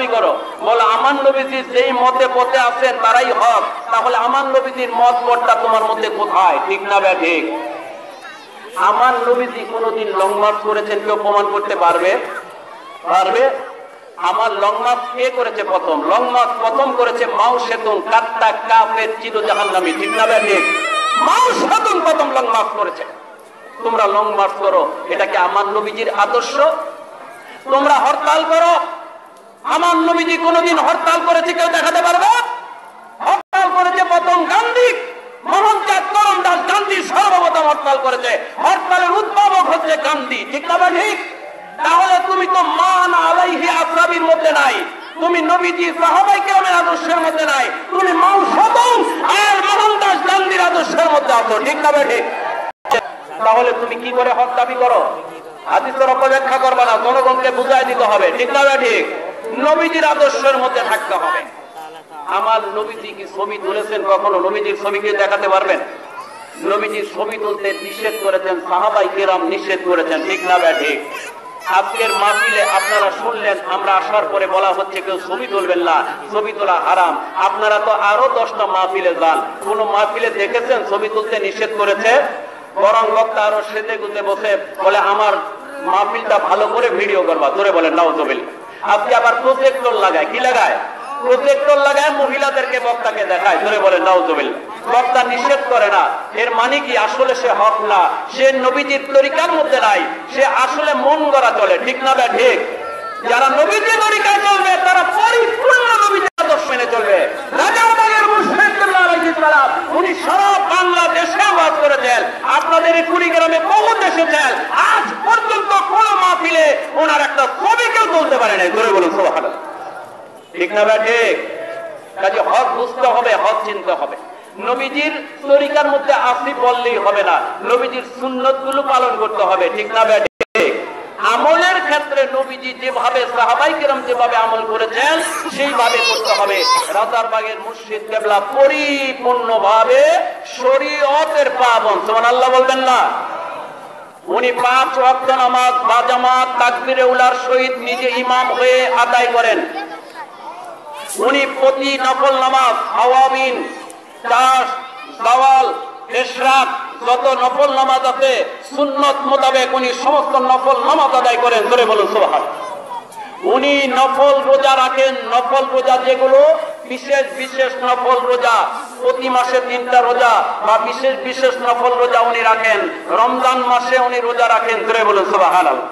দাবি করো, বলো আমার নবীজি যেই মতে পথে আছেন তারাই হক, তাহলে আমার নবীজির মত পথটা তোমার মধ্যে কোথায়? ঠিক না বে ঠিক? আমার নবীজি কোনদিন লং মার্চ করেছেন কেউ প্রমাণ করতে পারবে? পারবে? আমার লং মার্চ কে করেছে প্রথম? লং মার্চ প্রথম করেছে মাও সেতুন, কাত্তা কাফের চির জাহান্নামী। ঠিক না বে ঠিক? মাও সেতুন প্রথম লং মার্চ করেছে। তোমরা লং মার্চ করো, এটা কি আমার নবীজির আদর্শ? তোমরা হরতাল করো, আমার নবীজি কোনদিন হরতাল করেছে কেউ দেখাতে পারবে? হরতাল করেছে প্রথম গান্ধী, মোহনচাঁদ করমদাস গান্ধী সর্বপ্রথম হরতাল করেছে। হরতালের উদ্ভাবক হচ্ছে গান্ধী। ঠিক না ঠিক? তাহলে তুমি তো মান আলাইহি আসহাবির মধ্যে নাই, তুমি নবীজি সাহাবায়ে কেরামের আদর্শের মধ্যে নাই, তুমি মাও সেতুং আর মোহনদাস গান্ধীর আদর্শের মধ্যে আছো। ঠিক না ঠিক? তাহলে তুমি কি করে হক দাবি করো? হাদিসের অপব্যাখ্যা করবে না, জনগণকে বুঝাই দিতে হবে। ঠিক না ঠিক? নবীজির আদর্শের মধ্যে থাকতে হবে। আমার নবীজি কি ছবি তুলেছেন কখনো? নবীজির ছবিকে দেখাতে পারবেন? নবীজির ছবি তুলতে নিষেধ করেছেন, সাহাবায়ে কেরাম নিষেধ করেছেন। ঠিক না ঠিক? আজকের মাহফিলে আপনারা শুনলেন, আমরা আসার পরে বলা হচ্ছে কেউ ছবি তুলবেন না, ছবি তোলা হারাম। আপনারা তো আরো 10টা মাহফিলে যান, কোন মাহফিলে দেখেছেন ছবি তুলতে নিষেধ করেছে? বরং বক্তা আরো সেজে গুজে বসে বলে আমার মাহফিলটা ভালো করে ভিডিও করবা, ধরে বলেন নাউজুবিল্লাহ। আজকে আবার প্রজেক্টর লাগায়, কি লাগায়? প্রজেক্টর লাগায় মহিলাদেরকে বক্তাকে দেখায়, ধরে বলেন নাউজুবিল্লাহ। বক্তা নিষেধ করে না, এর মানে কি আসলে সে হক না, সে নবীজির তরিকার মধ্যে নাই, সে আসলে মন গড়া চলে। ঠিক না বে ঠিক? যারা নবীজির তরিকায় চলবে তারা পরিপূর্ণ নবীজির আদর্শ মেনে চলবে। রাজাবাগের মুর্শিদ কেবলা আলাইহিস সালাম উনি সারা বাংলাদেশে বাস করেছেন, আপনাদের এই কুড়িগ্রামে বহু দেশে যান, আজ পর্যন্ত কোন মাহফিলে ওনার একটা ছবি কেউ তুলতে পারে নাই। ধরে বলুন সুবহানাল্লাহ। ঠিক না ঠিক? কাজে হক বুঝতে হবে, হক চিনতে হবে। নবীজির তরিকার মধ্যে আসি বললেই হবে না, নবীজির সুন্নত গুলো পালন করতে হবে। ঠিক না ঠিক? আমলের ক্ষেত্রে নবীজি যেভাবে সাহাবায়ে কেরাম যেভাবে আমল করেছেন সেইভাবে করতে হবে। রাজারবাগের মুর্শিদ কেবলা পরিপূর্ণভাবে শরীয়তের পাবন, সুবহানাল্লাহ বলবেন না? উনি 5 ওয়াক্ত নামাজ বাজামাত তাকবীরে উলার সহিত নিজে ইমাম হয়ে আদায় করেন। উনি প্রতি নফল নামাজ আওয়াবিন, চাষ, জাওয়াল, ইশরাক যত নফল নামাজ আছে সুন্নত মোতাবেক উনি সমস্ত নফল নামাজ আদায় করেন। ধরে বলুন সুবহানাল্লাহ। উনি নফল রোজা রাখেন, নফল রোজা যেগুলো বিশেষ বিশেষ নফল রোজা, প্রতি মাসে 3টা রোজা বা বিশেষ বিশেষ নফল রোজা উনি রাখেন। রমজান মাসে উনি রোজা রাখেন। ধরে বলুন সুবহানাল্লাহ।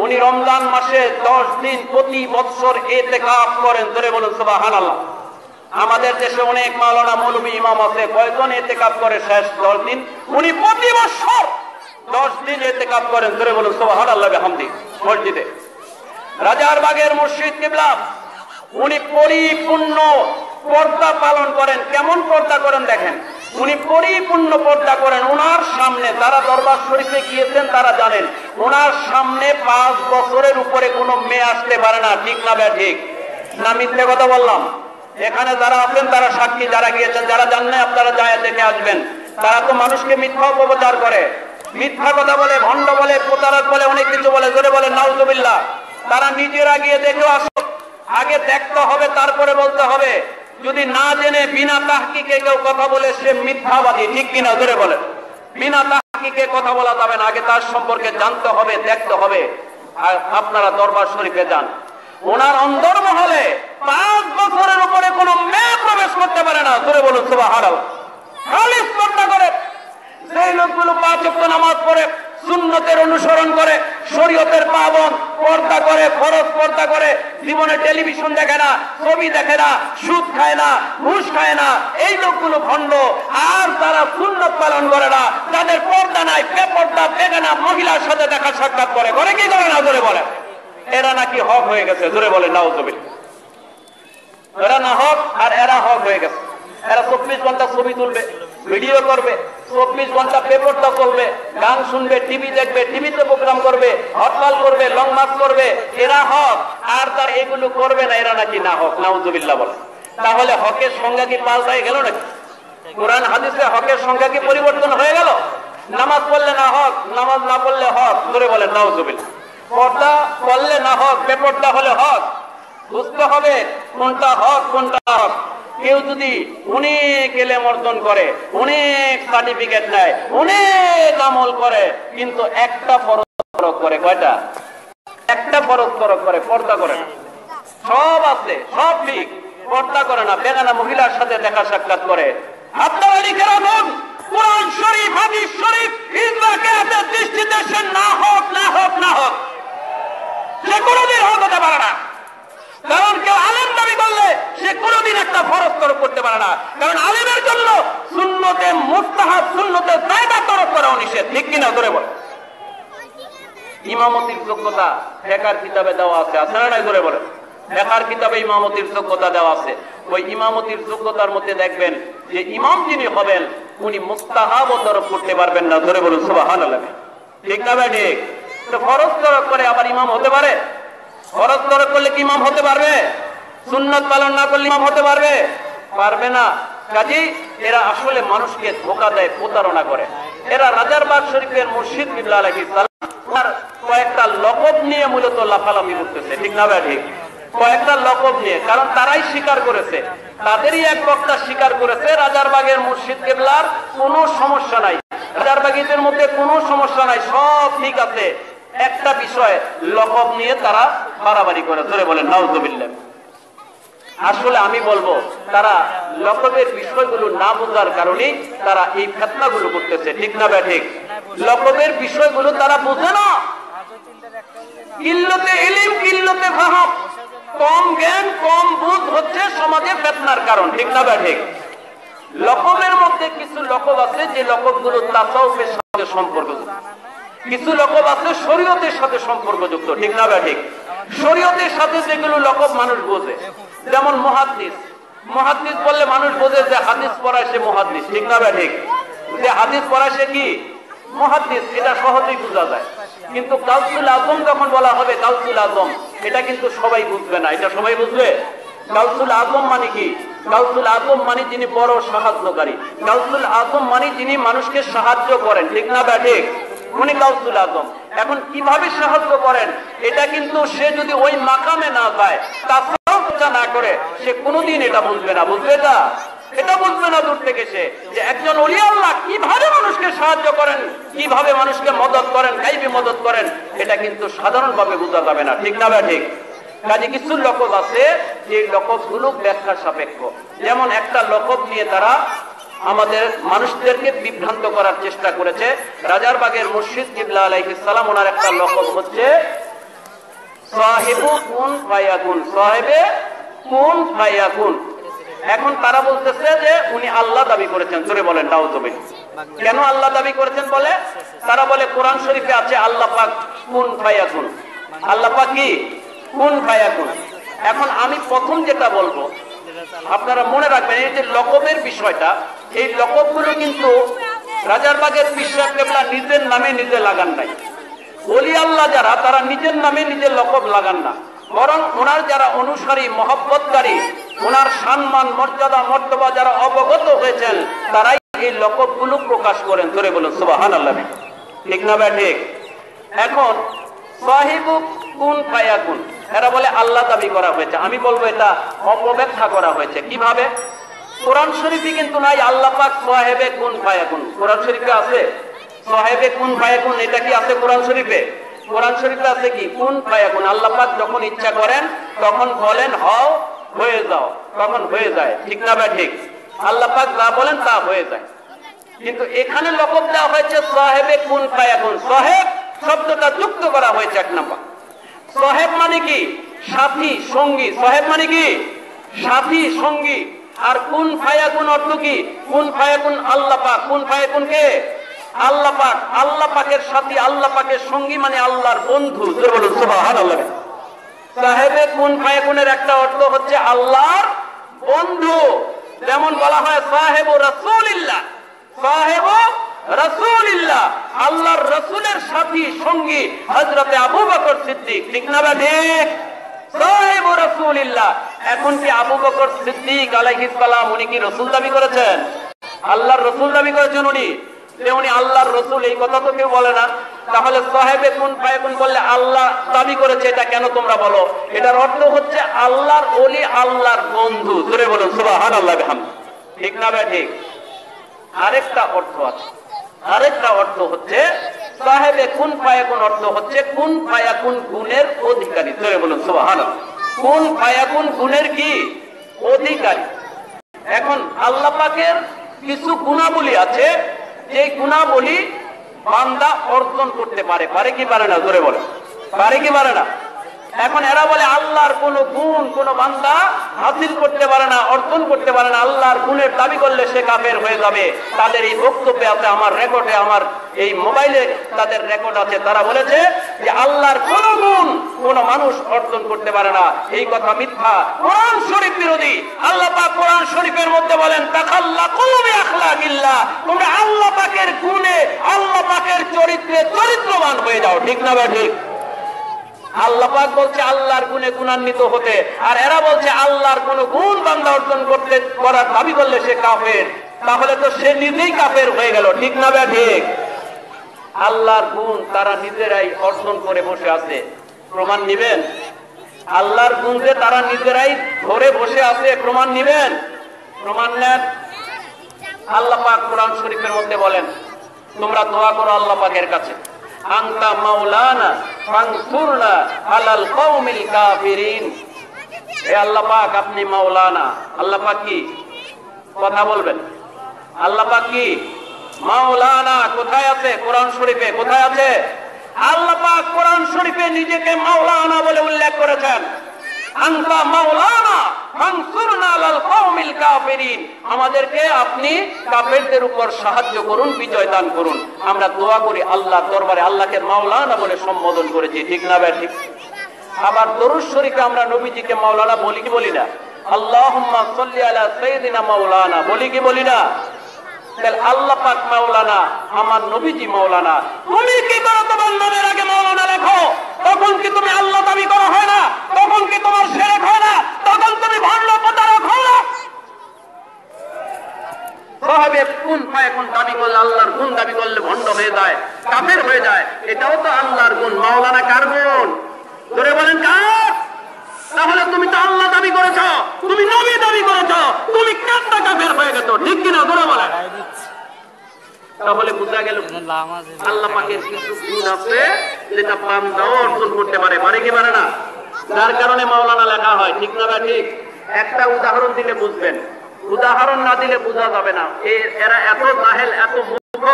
উনি রমজান মাসে 10 দিন প্রতি বছর ইতিকাফ করেন। ধরে বলুন সুবহানাল্লাহ। আমাদের দেশে অনেক মাওলানা মৌলভী ইমাম আছে, কয়জন ইতিকাফ করে শেষ 10 দিন? উনি প্রতি বছর 10 দিন ইতিকাফ করেন। ধরে বলুন সুবহানাল্লাহ বিহামদি মসজিদে। রাজারবাগের মুর্শিদ কিবলা উনি পরিপূর্ণ পর্দা পালন করেন। কেমন পর্দা করেন দেখেন, উনি পরিপূর্ণ পর্দা করেন। ওনার সামনে যারা দরবার শরীফে গিয়েছেন তারা জানেন, ওনার সামনে 5 বছরের উপরে কোনো মেয়ে আসতে পারে না। ঠিক না ঠিক? না মিথ্যে কথা বললাম? এখানে যারা আছেন তারা সাক্ষী, যারা গিয়েছেন, যারা জানেন আপনারা যায় দেখে আসবেন। তারা তো মানুষকে মিথ্যা অপপ্রচার করে, মিথ্যা কথা বলে, ভণ্ড বলে, প্রতারক বলে, অনেক কিছু বলে। জোরে বলে নাউজুবিল্লাহ। তারা নিজেরা গিয়ে দেখে আসো, আগে দেখতে হবে তারপরে বলতে হবে। যদি না জেনে বিনা তাহকিকে কেউ কথা বলে সে মিথ্যাবাদী। ঠিক কিনা? ধরে বলে বিনা তাহকিকে কথা বলা যাবে না, আগে তার সম্পর্কে জানতে হবে, দেখতে হবে। আর আপনারা দরবার শরীফে যান, ওনার অন্দরমহলে 5 বছরের উপরে কোনো মেয়ে প্রবেশ করতে পারে না। ধরে বলুন সুবহানাল্লাহ। খালি পর্দা করে যে লোকগুলো 5 ওয়াক্ত নামাজ পড়ে, সুন্নতের অনুসরণ করে, শরীয়তের পাবন, পর্দা করে, ফরজ পর্দা করে, জীবনে টেলিভিশন দেখে না, ছবি দেখে না, সুদ খায় না, ঘুষ খায় না, এই লোকগুলো ভণ্ড। আর তারা সুন্নত পালন করে না, তাদের পর্দা নাই, বেপর্দা বেগানা মহিলার সাথে দেখা সাক্ষাৎ করে, করে কি করে না? ধরে বলে এরা নাকি হক হয়ে গেছে। ধরে বলে নাউজুবিল্লাহ। এরা না হক আর এরা হক হয়ে গেছে। এরা 24 ঘন্টা ছবি তুলবে, ভিডিও করবে, 24 ঘন্টা পেপারটা চলবে, গান শুনবে, টিভি দেখবে, টিভিতে প্রোগ্রাম করবে, হরতাল করবে, লং মার্চ করবে। এরা হক আর তার এগুলো করবে না, এরা নাকি না হক। নাউজুবিল্লাহ বলে। তাহলে হকের সংজ্ঞা কি পাল্টাই গেল নাকি? কোরআন হাদিসে হকের সংজ্ঞা কি পরিবর্তন হয়ে গেল? নামাজ পড়লে না হক, নামাজ না পড়লে হক। ধরে বলে নাউজুবিল্লাহ। পর্দা পড়লে না হক, বেপর্দা হলে হক। বুঝতে হবে কোনটা হক কোনটা হক। কেউ যদি অনেক এলেম অর্জন করে, অনেক সার্টিফিকেট নেয়, অনেক আমল করে, কিন্তু একটা ফরজ করে, কয়টা? একটা ফরজ করে, পর্দা করে না। সব আছে, সব ঠিক, পর্দা করে না, বেগানা মহিলার সাথে দেখা সাক্ষাৎ করে। আপনারা লিখে রাখুন, কোরআন শরীফ, হাদিস শরীফ, ইসলামের দৃষ্টিতে সে না হোক না হোক না হোক, সে কোনোদিন হক হতে পারে না। কারণ কেউ আলেম দাবি করলে সে কোনোদিন একটা ফরজ তরক করতে পারে না। কারণ আলেমের জন্য সুন্নতে মুস্তাহাব, সুন্নতে জায়েজ তরক করা নিষেধ, ঠিক কিনা ধরে বলে। ইমামতির যোগ্যতা ফিকহের কিতাবে দেওয়া আছে, আছে না নাই ধরে বলে। ফিকহের কিতাবে ইমামতির যোগ্যতা দেওয়া আছে। ওই ইমামতির যোগ্যতার মধ্যে দেখবেন যে ইমাম যিনি হবেন উনি মুস্তাহাব তরক করতে পারবেন না, ধরে বলুন সুবহানাল্লাহ। ঠিক না ভাই? ঠিক। তো ফরজ তরক করে আবার ইমাম হতে পারে? ফরজ তরক করলে কি ইমাম হতে পারবে? সুন্নাত পালন না করলে ইমাম হতে পারবে? পারবে না। কাজী এরা আসলে মানুষকে ধোঁকা দেয়, প্রতারণা করে। এরা রাজারবাগ শরীফের মুর্শিদ কিবলা আলাইহিস সালাম কয়েকটা লকব নিয়ে মূলত লাফালাফি করতেছে, ঠিক না ভাই? ঠিক। কয়েকটা লকব নিয়ে, কারণ তারাই স্বীকার করেছে, তাদেরই এক বক্তা স্বীকার করেছে রাজারবাগের মুর্শিদ কিবলার কোনো সমস্যা নাই, রাজারবাগীদের মধ্যে কোনো সমস্যা নাই, সব ঠিক আছে। একটা বিষয় লকব নিয়ে তারা বাড়াবাড়ি করে, ধরে বলেন নাউযুবিল্লাহ। আসলে আমি বলবো তারা লকবের বিষয়গুলো না বোঝার কারণে তারা এই ফিতনাগুলো করতেছে, ঠিক না ভাই? ঠিক। লকবের বিষয়গুলো তারা বোঝে না। কিল্লতে ইলম কিল্লতে ফাহাম, কম জ্ঞান কম বুঝ হচ্ছে সমাজে ফিতনার কারণ, ঠিক না ভাই? ঠিক। লকবের মধ্যে কিছু লকব আছে যে লকবগুলো তাসাউফের সাথে সম্পর্কযুক্ত, কিছু লকব আছে শরীয়তের সাথে সম্পর্কযুক্ত, ঠিক না ভাই? ঠিক। শরীয়তের সাথে যেগুলো লকব মানুষ বোঝে, যেমন মুহাদ্দিস। মুহাদ্দিস বললে মানুষ বোঝে যে হাদিস পড়ায় সে মুহাদ্দিস, ঠিক না ভাই? ঠিক। যে হাদিস পড়ায় সে কি মুহাদ্দিস, এটা সহজেই বোঝা যায়। কিন্তু গাউসুল আজম যখন বলা হবে গাউসুল আজম, এটা কিন্তু সবাই বুঝবে না। এটা সবাই বুঝবে? গাউসুল আজম মানে কি? গাউসুল আজম মানে যিনি বড় সাহায্যকারী, গাউসুল আজম মানে যিনি মানুষকে সাহায্য করেন, ঠিক না ভাই? ঠিক। উনি গাউসুল আজম। এখন কিভাবে সাহায্য করেন এটা কিন্তু সে যদি ওই মাকামে না যায়, তাসাউফ না করে, সে কোনোদিন এটা বুঝবে না। বুঝবে এটা? এটা বুঝবে না দূর থেকে সে, যে একজন ওলি আল্লাহ কিভাবে মানুষকে সাহায্য করেন, কিভাবে মানুষকে মদদ করেন, গায়বী মদদ করেন, এটা কিন্তু সাধারণভাবে বোঝা যাবে না, ঠিক না ভাই? ঠিক। কাজে কিছু লকব আছে যে লকবগুলো ব্যাখ্যা সাপেক্ষ। যেমন একটা লকব নিয়ে তারা আমাদের মানুষদেরকে বিভ্রান্ত করার চেষ্টা করেছে। রাজারবাগের মুর্শিদ কিবলা আলাইহিস সালাম, ওনার একটা লকব হচ্ছে সাহিবু কুন ফায়াকুন, সাহেবে কুন ফায়াকুন। এখন তারা বলতেছে যে উনি আল্লাহ দাবি করেছেন, জোরে বলেন নাউযুবিল্লাহ। কেন আল্লাহ দাবি করেছেন বলে? তারা বলে কোরআন শরীফে আছে আল্লাহ পাক কুন ফায়াকুন, আল্লাহ পাক কি কুন ফায়াকুন। এখন আমি প্রথম যেটা বলবো, আপনারা মনে রাখবেন এই যে লকবের বিষয়টা, এই লকবগুলো কিন্তু রাজারবাগের পীর সাহেব কেবলা নিজের নামে নিজে লাগান নাই। ওলি আল্লাহ যারা, তারা নিজের নামে নিজের লকব লাগান না, বরং ওনার যারা অনুসারী মহব্বতকারী, ওনার সম্মান মর্যাদা মর্তবা যারা অবগত হয়েছেন, তারাই এই লকবগুলো প্রকাশ করেন, ধরে বলুন সুবহানাল্লাহ। ঠিক না ভাই? ঠিক। এখন সাহিবু কুন ফায়াকুন, এরা বলে আল্লাহ দাবি করা হয়েছে। আমি বলবো এটা অপব্যাখ্যা করা হয়েছে। কিভাবে? কোরআন শরীফে কিন্তু নাই আল্লাহ পাক সাহেবে কুন ফায়াকুন। কোরআন শরীফে আছে সাহেবে কুন ফায়াকুন, এটা কি আছে কোরআন শরীফে? কোরআন শরীফে আছে কি কুন ফায়াকুন। আল্লাহ পাক যখন ইচ্ছা করেন তখন বলেন হও, হয়ে যাও, তখন হয়ে যায়, ঠিক না ভাই? ঠিক। আল্লাহ পাক যা বলেন তা হয়ে যায়। কিন্তু এখানে লকব দেওয়া হয়েছে সাহেবে কুন ফায়াকুন। সাহেব শব্দটা যুক্ত করা হয়েছে এক নাম্বার। সাহেব মানে কি? সাথী, সঙ্গী। সাহেব মানে কি? সাথী, সঙ্গী। আর কুন ফায়াকুন অর্থ কি? কুন ফায়াকুন আল্লাহ পাক। কুন ফায়াকুন কে? আল্লাহ পাক। আল্লাহ পাকের সাথী, আল্লাহ পাকের সঙ্গী মানে আল্লাহর বন্ধু, জোরে বলুন সুবহানাল্লাহ। সাহেবে কুন ফায়াকুনের একটা অর্থ হচ্ছে আল্লাহর বন্ধু। যেমন বলা হয় সাহেবু রাসূলিল্লাহ, সাহেবু রাসূলিল্লাহ, আল্লাহর রাসূলের সাথী সঙ্গী হযরতে আবু বকর সিদ্দিক, ঠিক না ঠিক? সাহেবু রাসূলিল্লাহ। এখন কি আবু বকর সিদ্দিক আলাইহিস সালাম উনি কি রাসূল দাবি করেছেন? আল্লাহর রাসূল দাবি করেছেন উনি? যে উনি আল্লাহর রসুল, এই কথা তো কেউ বলে না। তাহলে সাহেবে কুন ফায়াকুন বললে আল্লাহ দাবি করেছে, এটা কেন তোমরা বলো? এটার অর্থ হচ্ছে আল্লাহর ওলি, আল্লাহর বন্ধু। জোরে বলুন সুবহানাল্লাহ বিহামদিহি। ঠিক না ভাই? ঠিক। আরেকটা অর্থ আছে, আরেকটা অর্থ হচ্ছে সাহেবে কুন ফায়াকুন অর্থ হচ্ছে কুন ফায়াকুন গুণের অধিকারী। জোরে বলুন সুবহানাল্লাহ। কুন ফায়াকুন গুণের কি অধিকারী। এখন আল্লাহ পাকের কিছু গুণাবলী আছে, যে গুণাবলী বান্দা অর্জন করতে পারে। পারে কি পারে না? জোরে বলে, পারে কি পারে না? এখন এরা বলে আল্লাহর কোন গুণ কোন বান্দা হাসিল করতে পারে না, অর্জন করতে পারে না। আল্লাহর গুণের দাবি করলে সে কাফের হয়ে যাবে। তাদের এই বক্তব্যে আছে, আমার রেকর্ডে, আমার এই মোবাইলে তাদের রেকর্ড আছে। তারা বলেছে যে আল্লাহর কোন গুণ কোন মানুষ অর্জন করতে পারে না। এই কথা মিথ্যা, কোরআন শরীফ বিরোধী। আল্লাহ পাক কোরআন শরীফের মধ্যে বলেন তাখাল্লাকু বিআখলাকিল্লাহ, তোমরা আল্লাহ পাকের গুণে, আল্লাহ পাকের চরিত্রে চরিত্রবান হয়ে যাও। ঠিক না ভাই? ঠিক। আল্লাহ পাক বলছে আল্লাহর গুণে গুণান্বিত হতে, আর এরা বলছে আল্লাহর কোন গুণ বান্দা অর্জন করতে করার দাবি করলে সে কাফের। তাহলে তো সে নিজেই কাফের হয়ে গেল। ঠিক না ভাই? ঠিক। আল্লাহর গুণ তারা নিজেরাই অর্জন করে বসে আছে। প্রমাণ নিবেন? আল্লাহর গুণ যে তারা নিজেরাই ধরে বসে আছে, প্রমাণ নিবেন? প্রমাণ নেন। আল্লাহ পাক কোরআন শরীফের মধ্যে বলেন, তোমরা দোয়া করো আল্লাহ পাকের কাছে, আনতা মাওলানা ফানসুরনা আলাল কওমিল কাফিরিন। হে আল্লাহ পাক, আপনি মাওলানা। আল্লাহ পাক কি? কথা বলবেন। আল্লাহ পাক কি? মাওলানা। কোথায় আছে? কোরআন শরীফে। কোথায় আছে? আল্লাহ পাক কোরআন শরীফে নিজেকে মাওলানা বলে উল্লেখ করেছেন। আনতা মাওলানা ফানসুরনা আলাল কওমিল কাফিরিন, আমাদেরকে আপনি কাফেরদের উপর সাহায্য করুন, বিজয় দান করুন। আমরা দোয়া করি আল্লাহর দরবারে, আল্লাহকে মাওলানা বলে সম্বোধন করেছি। ঠিক না ভাই? ঠিক। আবার দরুদ শরীফে আমরা নবীজিকে মাওলানা বলি কি বলি না? আল্লাহুম্মা সাল্লি আলা সাইয়্যিদিনা মাওলানা বলি কি বলি না? তাহলে আল্লাহ পাক মাওলানা, আমার নবীজি মাওলানা। তুমি কি করো? তোমার নামের আগে মাওলানা লেখো, তখন কি তুমি আল্লাহ দাবি করা হয় না? তখন কি তোমার শিরক হয় না? তখন তুমি ভণ্ড প্রতারক হও না? সাহাবে কোন ফায়াকুন দাবি করলে, আল্লাহর গুণ দাবি করলে ভণ্ড হয়ে যায়, কাফের হয়ে যায়। এটাও তো আল্লাহর গুণ। মাওলানা কার গুণ? ধরে বলেন কার? তাহলে তুমি তো আল্লাহ দাবি করেছ, তুমি নবী দাবি করেছ, তুমি কারটা কাফের হয়ে গেছো। ঠিক কিনা? ধরে বলেন। তাহলে বুঝা গেল আল্লাহ পাকের কিছু গুণ আছে যেটা বান্দাও অর্জন করতে পারে। পারে কি পারে না? যার কারণে মাওলানা লেখা হয়। ঠিক না? ঠিক। একটা উদাহরণ দিলে বুঝবেন, উদাহরণ না দিলে বোঝা যাবে না। এরা এত জাহেল, এত মূর্খ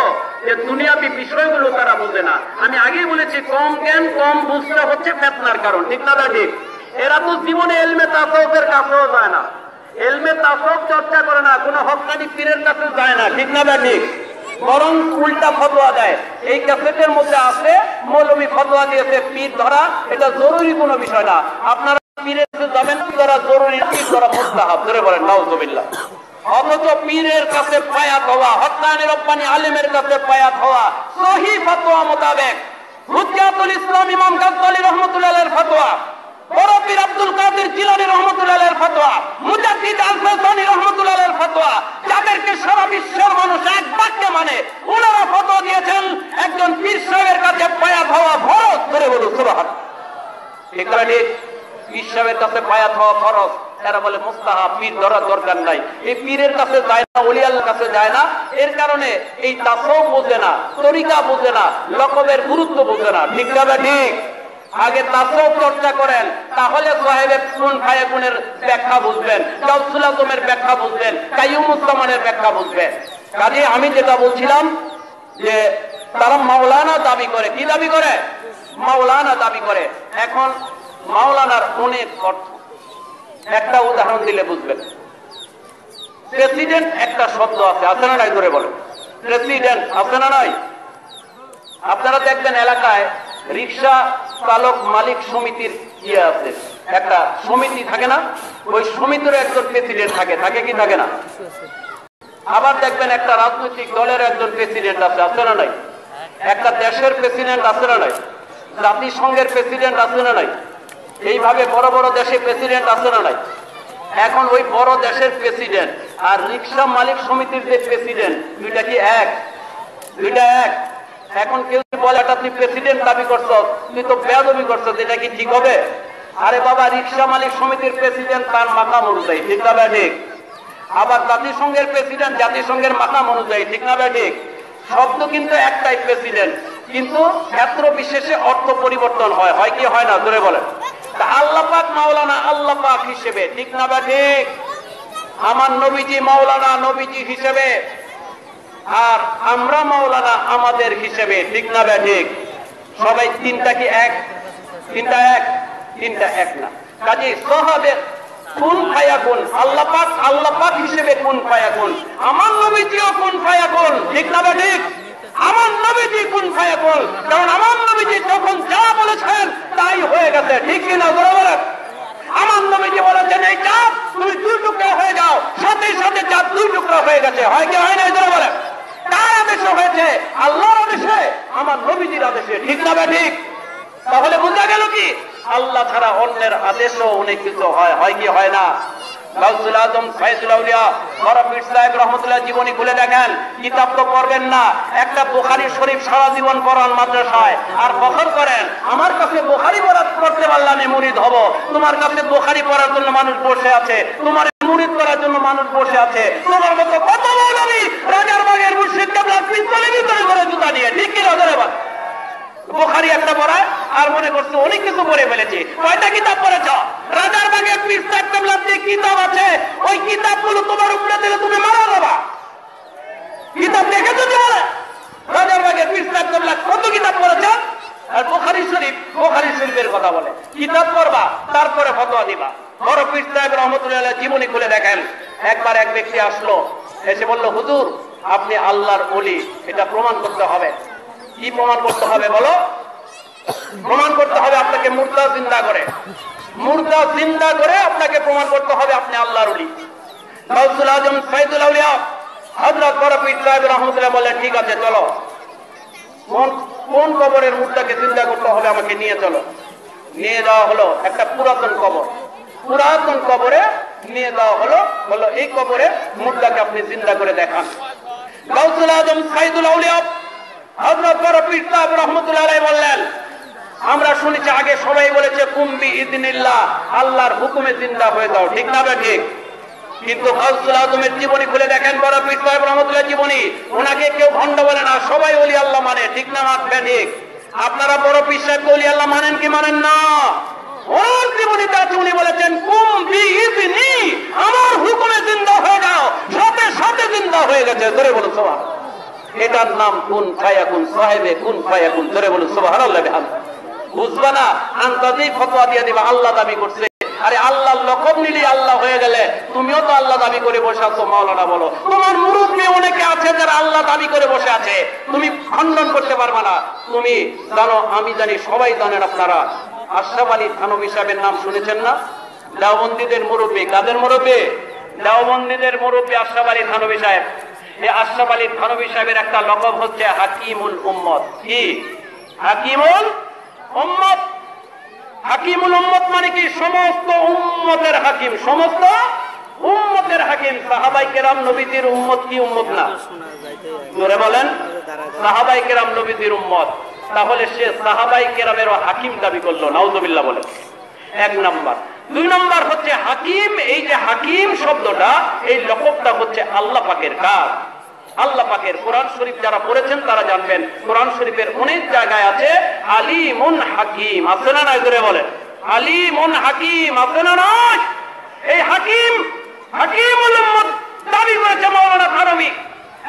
যে দুনিয়াবী বিষয়গুলো তারা বুঝে না। আমি আগেই বলেছি, কম জ্ঞান কম বুঝতে হচ্ছে ফিতনার কারণ। ঠিক না? ঠিক। এরা তো জীবনে ইলমে তাসাউফের কাছেও যায় না, ইলমে তাসাউফ চর্চা করে না, কোনো হক্কানি পীরের কাছে যায় না। ঠিক না? ঠিক। বরং উল্টা ফতোয়া দেয়। এই ক্যাসেটের মধ্যে আছে মৌলবী ফতোয়া দিয়েছে পীর ধরা এটা জরুরি কোনো বিষয় না। আপনারা পীরের কাছে যাবেন, ধরা জরুরি, পীর ধরা মুস্তাহাব। ধরে বলেন নাউজুবিল্লাহ। অথচ পীরের কাছে বায়াত হওয়া, হক্কানি রব্বানি আলেমের কাছে বায়াত হওয়া সহিহ ফতোয়া মোতাবেক, হুজ্জাতুল ইসলাম ইমাম গাজ্জালী রাহমাতুল্লাহ আলাইহির ফতোয়া, বড় পীর আব্দুল কাদের জিলানী রাহমাতুল্লাহ আলাইহির ফতোয়া, মুজাদ্দিদ আল-ফাসানি রাহমাতুল্লাহ আলাইহির ফতোয়া, যাদেরকে সারা বিশ্বের মানুষ এক বাক্যে মানে, ওনারা ফতোয়া দিয়েছেন একজন পীর সাহেবের কাছে বায়াত হওয়া ফরজ। ধরে বলুন সুবহানাল্লাহ। ঠিক না? ঠিক। পীর সাহেবের কাছে বায়াত হওয়া ফরজ, এরা বলে মুস্তাহাব, পীর ধরার দরকার নাই। এই পীরের কাছে যায় না, ওলি আল্লাহর কাছে যায় না। এর কারণে এই তাসাউফ বোঝে না, তরিকা বোঝে না, লকবের গুরুত্ব বোঝে না। ঠিক না? ঠিক। আগে তাসাউফ চর্চা করেন, তাহলে সাহেবে কুন ফায়াকুনের ব্যাখ্যা বুঝবেন, গাউসুল আজমের ব্যাখ্যা বুঝবেন, কাইয়ুমুস জামানের ব্যাখ্যা বুঝবেন। কাজে আমি যেটা বলছিলাম যে তারা মাওলানা দাবি করে। কি দাবি করে? মাওলানা দাবি করে। এখন মাওলানার অনেক অর্থ, একটা উদাহরণ দিলে বুঝবেন। প্রেসিডেন্ট একটা শব্দ আছে, আছে না নাই? ধরে বলেন। প্রেসিডেন্ট আছে না নাই? আপনারা দেখবেন এলাকায় রিক্সা চালক মালিক সমিতির ইয়ে আছে, একটা সমিতি থাকে না? ওই সমিতির একজন প্রেসিডেন্ট থাকে। থাকে কি থাকে না? আবার দেখবেন একটা রাজনৈতিক দলের একজন প্রেসিডেন্ট আছে, আছে না নাই? একটা দেশের প্রেসিডেন্ট আছে না নাই? জাতিসংঘের প্রেসিডেন্ট আছে না নাই? এইভাবে বড় বড় দেশের প্রেসিডেন্ট আছে না নাই? এখন ওই বড় দেশের প্রেসিডেন্ট আর রিক্সা মালিক সমিতির যে প্রেসিডেন্ট, দুইটা কি এক? দুইটা এক। এখন কেউ বলে এটা তুই প্রেসিডেন্ট দাবি করছ, তুই তো বেয়াদবি করছ, এটা কি ঠিক হবে? আরে বাবা, রিক্সা মালিক সমিতির প্রেসিডেন্ট তার মাকাম অনুযায়ী, ঠিক না ঠিক? আবার জাতিসংঘের প্রেসিডেন্ট জাতিসংঘের মাকাম অনুযায়ী, ঠিক না ঠিক? শব্দ কিন্তু একটাই প্রেসিডেন্ট, কিন্তু ক্ষেত্র বিশেষে অর্থ পরিবর্তন হয়, হয় কি হয় না? জোরে বলেন। আল্লাহ পাক মাওলানা আল্লাহ পাক হিসেবে, ঠিক না ঠিক? আমার নবীজি মাওলানা নবীজি হিসেবে, আর আমরা মাওলানা আমাদের হিসেবে, ঠিক না ঠিক? সবাই তিনটা কি এক? তিনটা এক? তিনটা এক না। কাজে সাহাবে কুন ফায়াকুন, আল্লাহ পাক হিসেবে কুন ফায়াকুন, আমার নবীজিও কুন ফায়াকুন, ঠিক না ঠিক? আমার নবীজি কুন ফায়াকুন, কারণ আমার নবীজি যখন যা বলেছেন তাই হয়ে গেছে, ঠিক কিনা? বরাবর আমার নবীজি বলেছেন এই চাঁদ তুমি দুই টুকরা হয়ে যাও, সাথে সাথে চাঁদ দুই টুকরা হয়ে গেছে, হয় কি হয় না? বলে কার আদেশে হয়েছে? আল্লাহর আদেশে, আমার নবীজির আদেশে, ঠিক না ঠিক? তাহলে বোঝা গেল কি আল্লাহ ছাড়া অন্যের আদেশও অনেক কিছু হয়, হয় কি হয় না? গাউসুল আজম সাইদুল আউলিয়া বরফির সাহেব রহমতুল্লাহ জীবনী খুলে দেখেন, কিতাব তো পড়বেন না, একটা বুখারী শরীফ সারা জীবন পড়ান মাদ্রাসায়, আর ফখর করেন আমার কাছে বুখারী পড়তে পারলে আমি মুরিদ হব। তোমার কাছে বুখারী পড়ার জন্য মানুষ বসে আছে, তোমার মুরিদ করার জন্য মানুষ বসে আছে। তোমার মতো কত মৌলবী রাজার বাগের মুর্শিদ কেবলা পিস্তলের ভিতরে করে জুতা নিয়ে, ঠিক কি নজরে বাদ বুখারী একটা পড়ায় আর মনে করছে অনেক কিছু পড়ে ফেলেছে। কয়টা কিতাব পড়েছ? রাজার বাগের পীর সাহেব কেবলার যে কিতাব আছে ওই কিতাবগুলো তোমার উপরে দিলে তুমি মারা যাবা। কিতাব দেখেছো কি বলে? রাজার বাগের পীর সাহেব কেবলা কত কিতাব পড়েছ? আর বুখারী শরীফের কথা বলে। কিতাব পড়বা, তারপরে ফতোয়া দিবা। বড় পীর সাহেব রহমতুল্লাহ জীবনী খুলে দেখেন, একবার এক ব্যক্তি আসলো, এসে বলল হুজুর আপনি আল্লাহর ওলি, এটা প্রমাণ করতে হবে। কি প্রমাণ করতে হবে বলো? প্রমাণ করতে হবে আপনাকে মুর্দা জিন্দা করে আপনাকে প্রমাণ করতে হবে আপনি আল্লাহর ওলি। গাউসুল আজম সাইদুল আউলিয়া হযরত বড় পীর সাহেব রহমতুল্লাহ বললেন ঠিক আছে চলো, কোন কবরের মুর্দাকে জিন্দা করতে হবে আমাকে নিয়ে চলো। নিয়ে যাওয়া হলো একটা পুরাতন কবরে নিয়ে যাওয়া হলো, বললো এই কবরে মুর্দাকে আপনি জিন্দা করে দেখান। গাউসুল আজম সাইদুল আউলিয়া হযরত বড় পীর সাহেব রহমতুল্লাহ আলাইহি বললেন আমরা শুনেছি আগে সবাই বলেছে কুম্বি ইদনিল্লাহ, আল্লাহর হুকুমে জিন্দা হয়ে যাও, ঠিক না ঠিক? কিন্তু গাউসুল আজমের জীবনী খুলে দেখেন, বড় পীর সাহেব রহমতুল্লাহ জীবনী, ওনাকে কেউ ভণ্ড বলে না, সবাই ওলি আল্লাহ মানে, ঠিক না ঠিক? আপনারা বড় পীর সাহেবকে ওলি আল্লাহ মানেন কি মানেন না? ওর জীবনীতে আছে উনি বলেছেন কুম্বি ইদনি, আমার হুকুমে জিন্দা হয়ে যাও, সাথে সাথে জিন্দা হয়ে গেছে। ধরে বলুন সুবহানাল্লাহ। এটার নাম কুন ফায়াকুন, সাহেবে কুন ফায়াকুন। ধরে বলুন সুবহানাল্লাহ। বুঝবা না আন্তাজি ফতোয়া দিয়ে দিবা আল্লাহ দাবি করছে। আরে আল্লাহর লকব নিলি আল্লাহ হয়ে গেলে তুমিও তো আল্লাহ দাবি করে বসে আছো। মাওলানা বলো, তোমার মুরব্বি অনেকে আছে যারা আল্লাহ দাবি করে বসে আছে, তুমি খণ্ডন করতে পারবা না। তুমি জানো, আমি জানি, সবাই জানেন, আপনারা আশরাফ আলী থানভী সাহেবের নাম শুনেছেন না? দেওবন্দীদের মুরব্বি। কাদের মুরব্বি? দেওবন্দীদের মুরব্বি আশরাফ আলী থানভী সাহেব। এই আশরাফ আলী থানভী সাহেবের একটা লকব হচ্ছে হাকিমুল উম্মত। কি? হাকিমুল উম্মত। হাকিমুল উম্মত মানে কি? সমস্ত উম্মতের হাকিম, সমস্ত উম্মতের হাকিম। সাহাবায়ে কেরাম নবীজির উম্মত কি উম্মত না? জোরে বলেন। সাহাবায়ে কেরাম নবীজির উম্মত, তাহলে সে সাহাবায়ে কেরামেরও হাকিম দাবি করলো। নাউজুবিল্লাহ বলে। এক নাম্বার। দুই নাম্বার হচ্ছে হাকিম। এই যে হাকিম শব্দটা, এই লকবটা হচ্ছে আল্লাহ পাকের কাজ। আল্লাহ পাকের কোরআন শরীফ যারা পড়েছেন তারা জানবেন, কোরআন শরীফের অনেক জায়গায় আছে আলিমুন হাকিম, আছে না নাই? ধরে বলেন আলিমুন হাকিম, আছে না নাই? এই হাকিম, হাকিমুল উম্মত দাবি করেছে মাওলানা থানভী।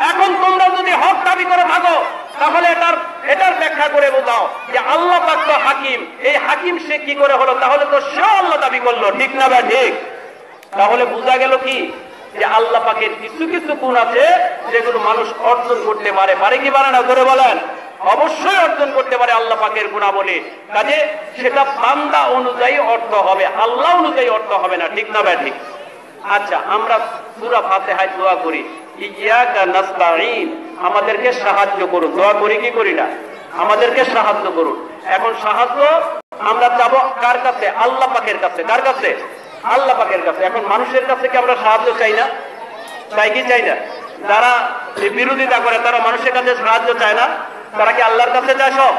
এখন তোমরা যদি হক দাবি করে থাকো তাহলে এটার ব্যাখ্যা করে বোঝাও যে আল্লাহ পাক তো হাকিম। এই হাকিম সে কি করে হলো? তাহলে তো সে আল্লাহ দাবি করলো, ঠিক না বা ঠিক? তাহলে বোঝা গেল কি যে আল্লাহ পাকের কিছু কিছু গুণ আছে যেগুলো মানুষ অর্জন করতে পারে। পারে কি পারে না? ধরে বলেন। অবশ্যই অর্জন করতে পারে আল্লাহ পাকের গুণাবলী। কাজে সেটা বান্দা অনুযায়ী অর্থ হবে, আল্লাহ অনুযায়ী অর্থ হবে না, ঠিক না বা ঠিক? আচ্ছা, আমরা সূরা ফাতিহায় দোয়া করি ইয়াকা নাস্তাঈন, আমাদেরকে সাহায্য করুন। দোয়া করি কি করি না? আমাদেরকে সাহায্য করুন। এখন সাহায্য আমরা যাব কার কাছে? আল্লাহ পাকের কাছে। কার কাছে? আল্লাহ পাকের কাছে। এখন মানুষের কাছে কি আমরা সাহায্য চাই না? চাই কি চাই না? যারা বিরোধিতা করে, তারা মানুষের কাছে সাহায্য চায় না, তারা কি আল্লাহর কাছে চায়? সব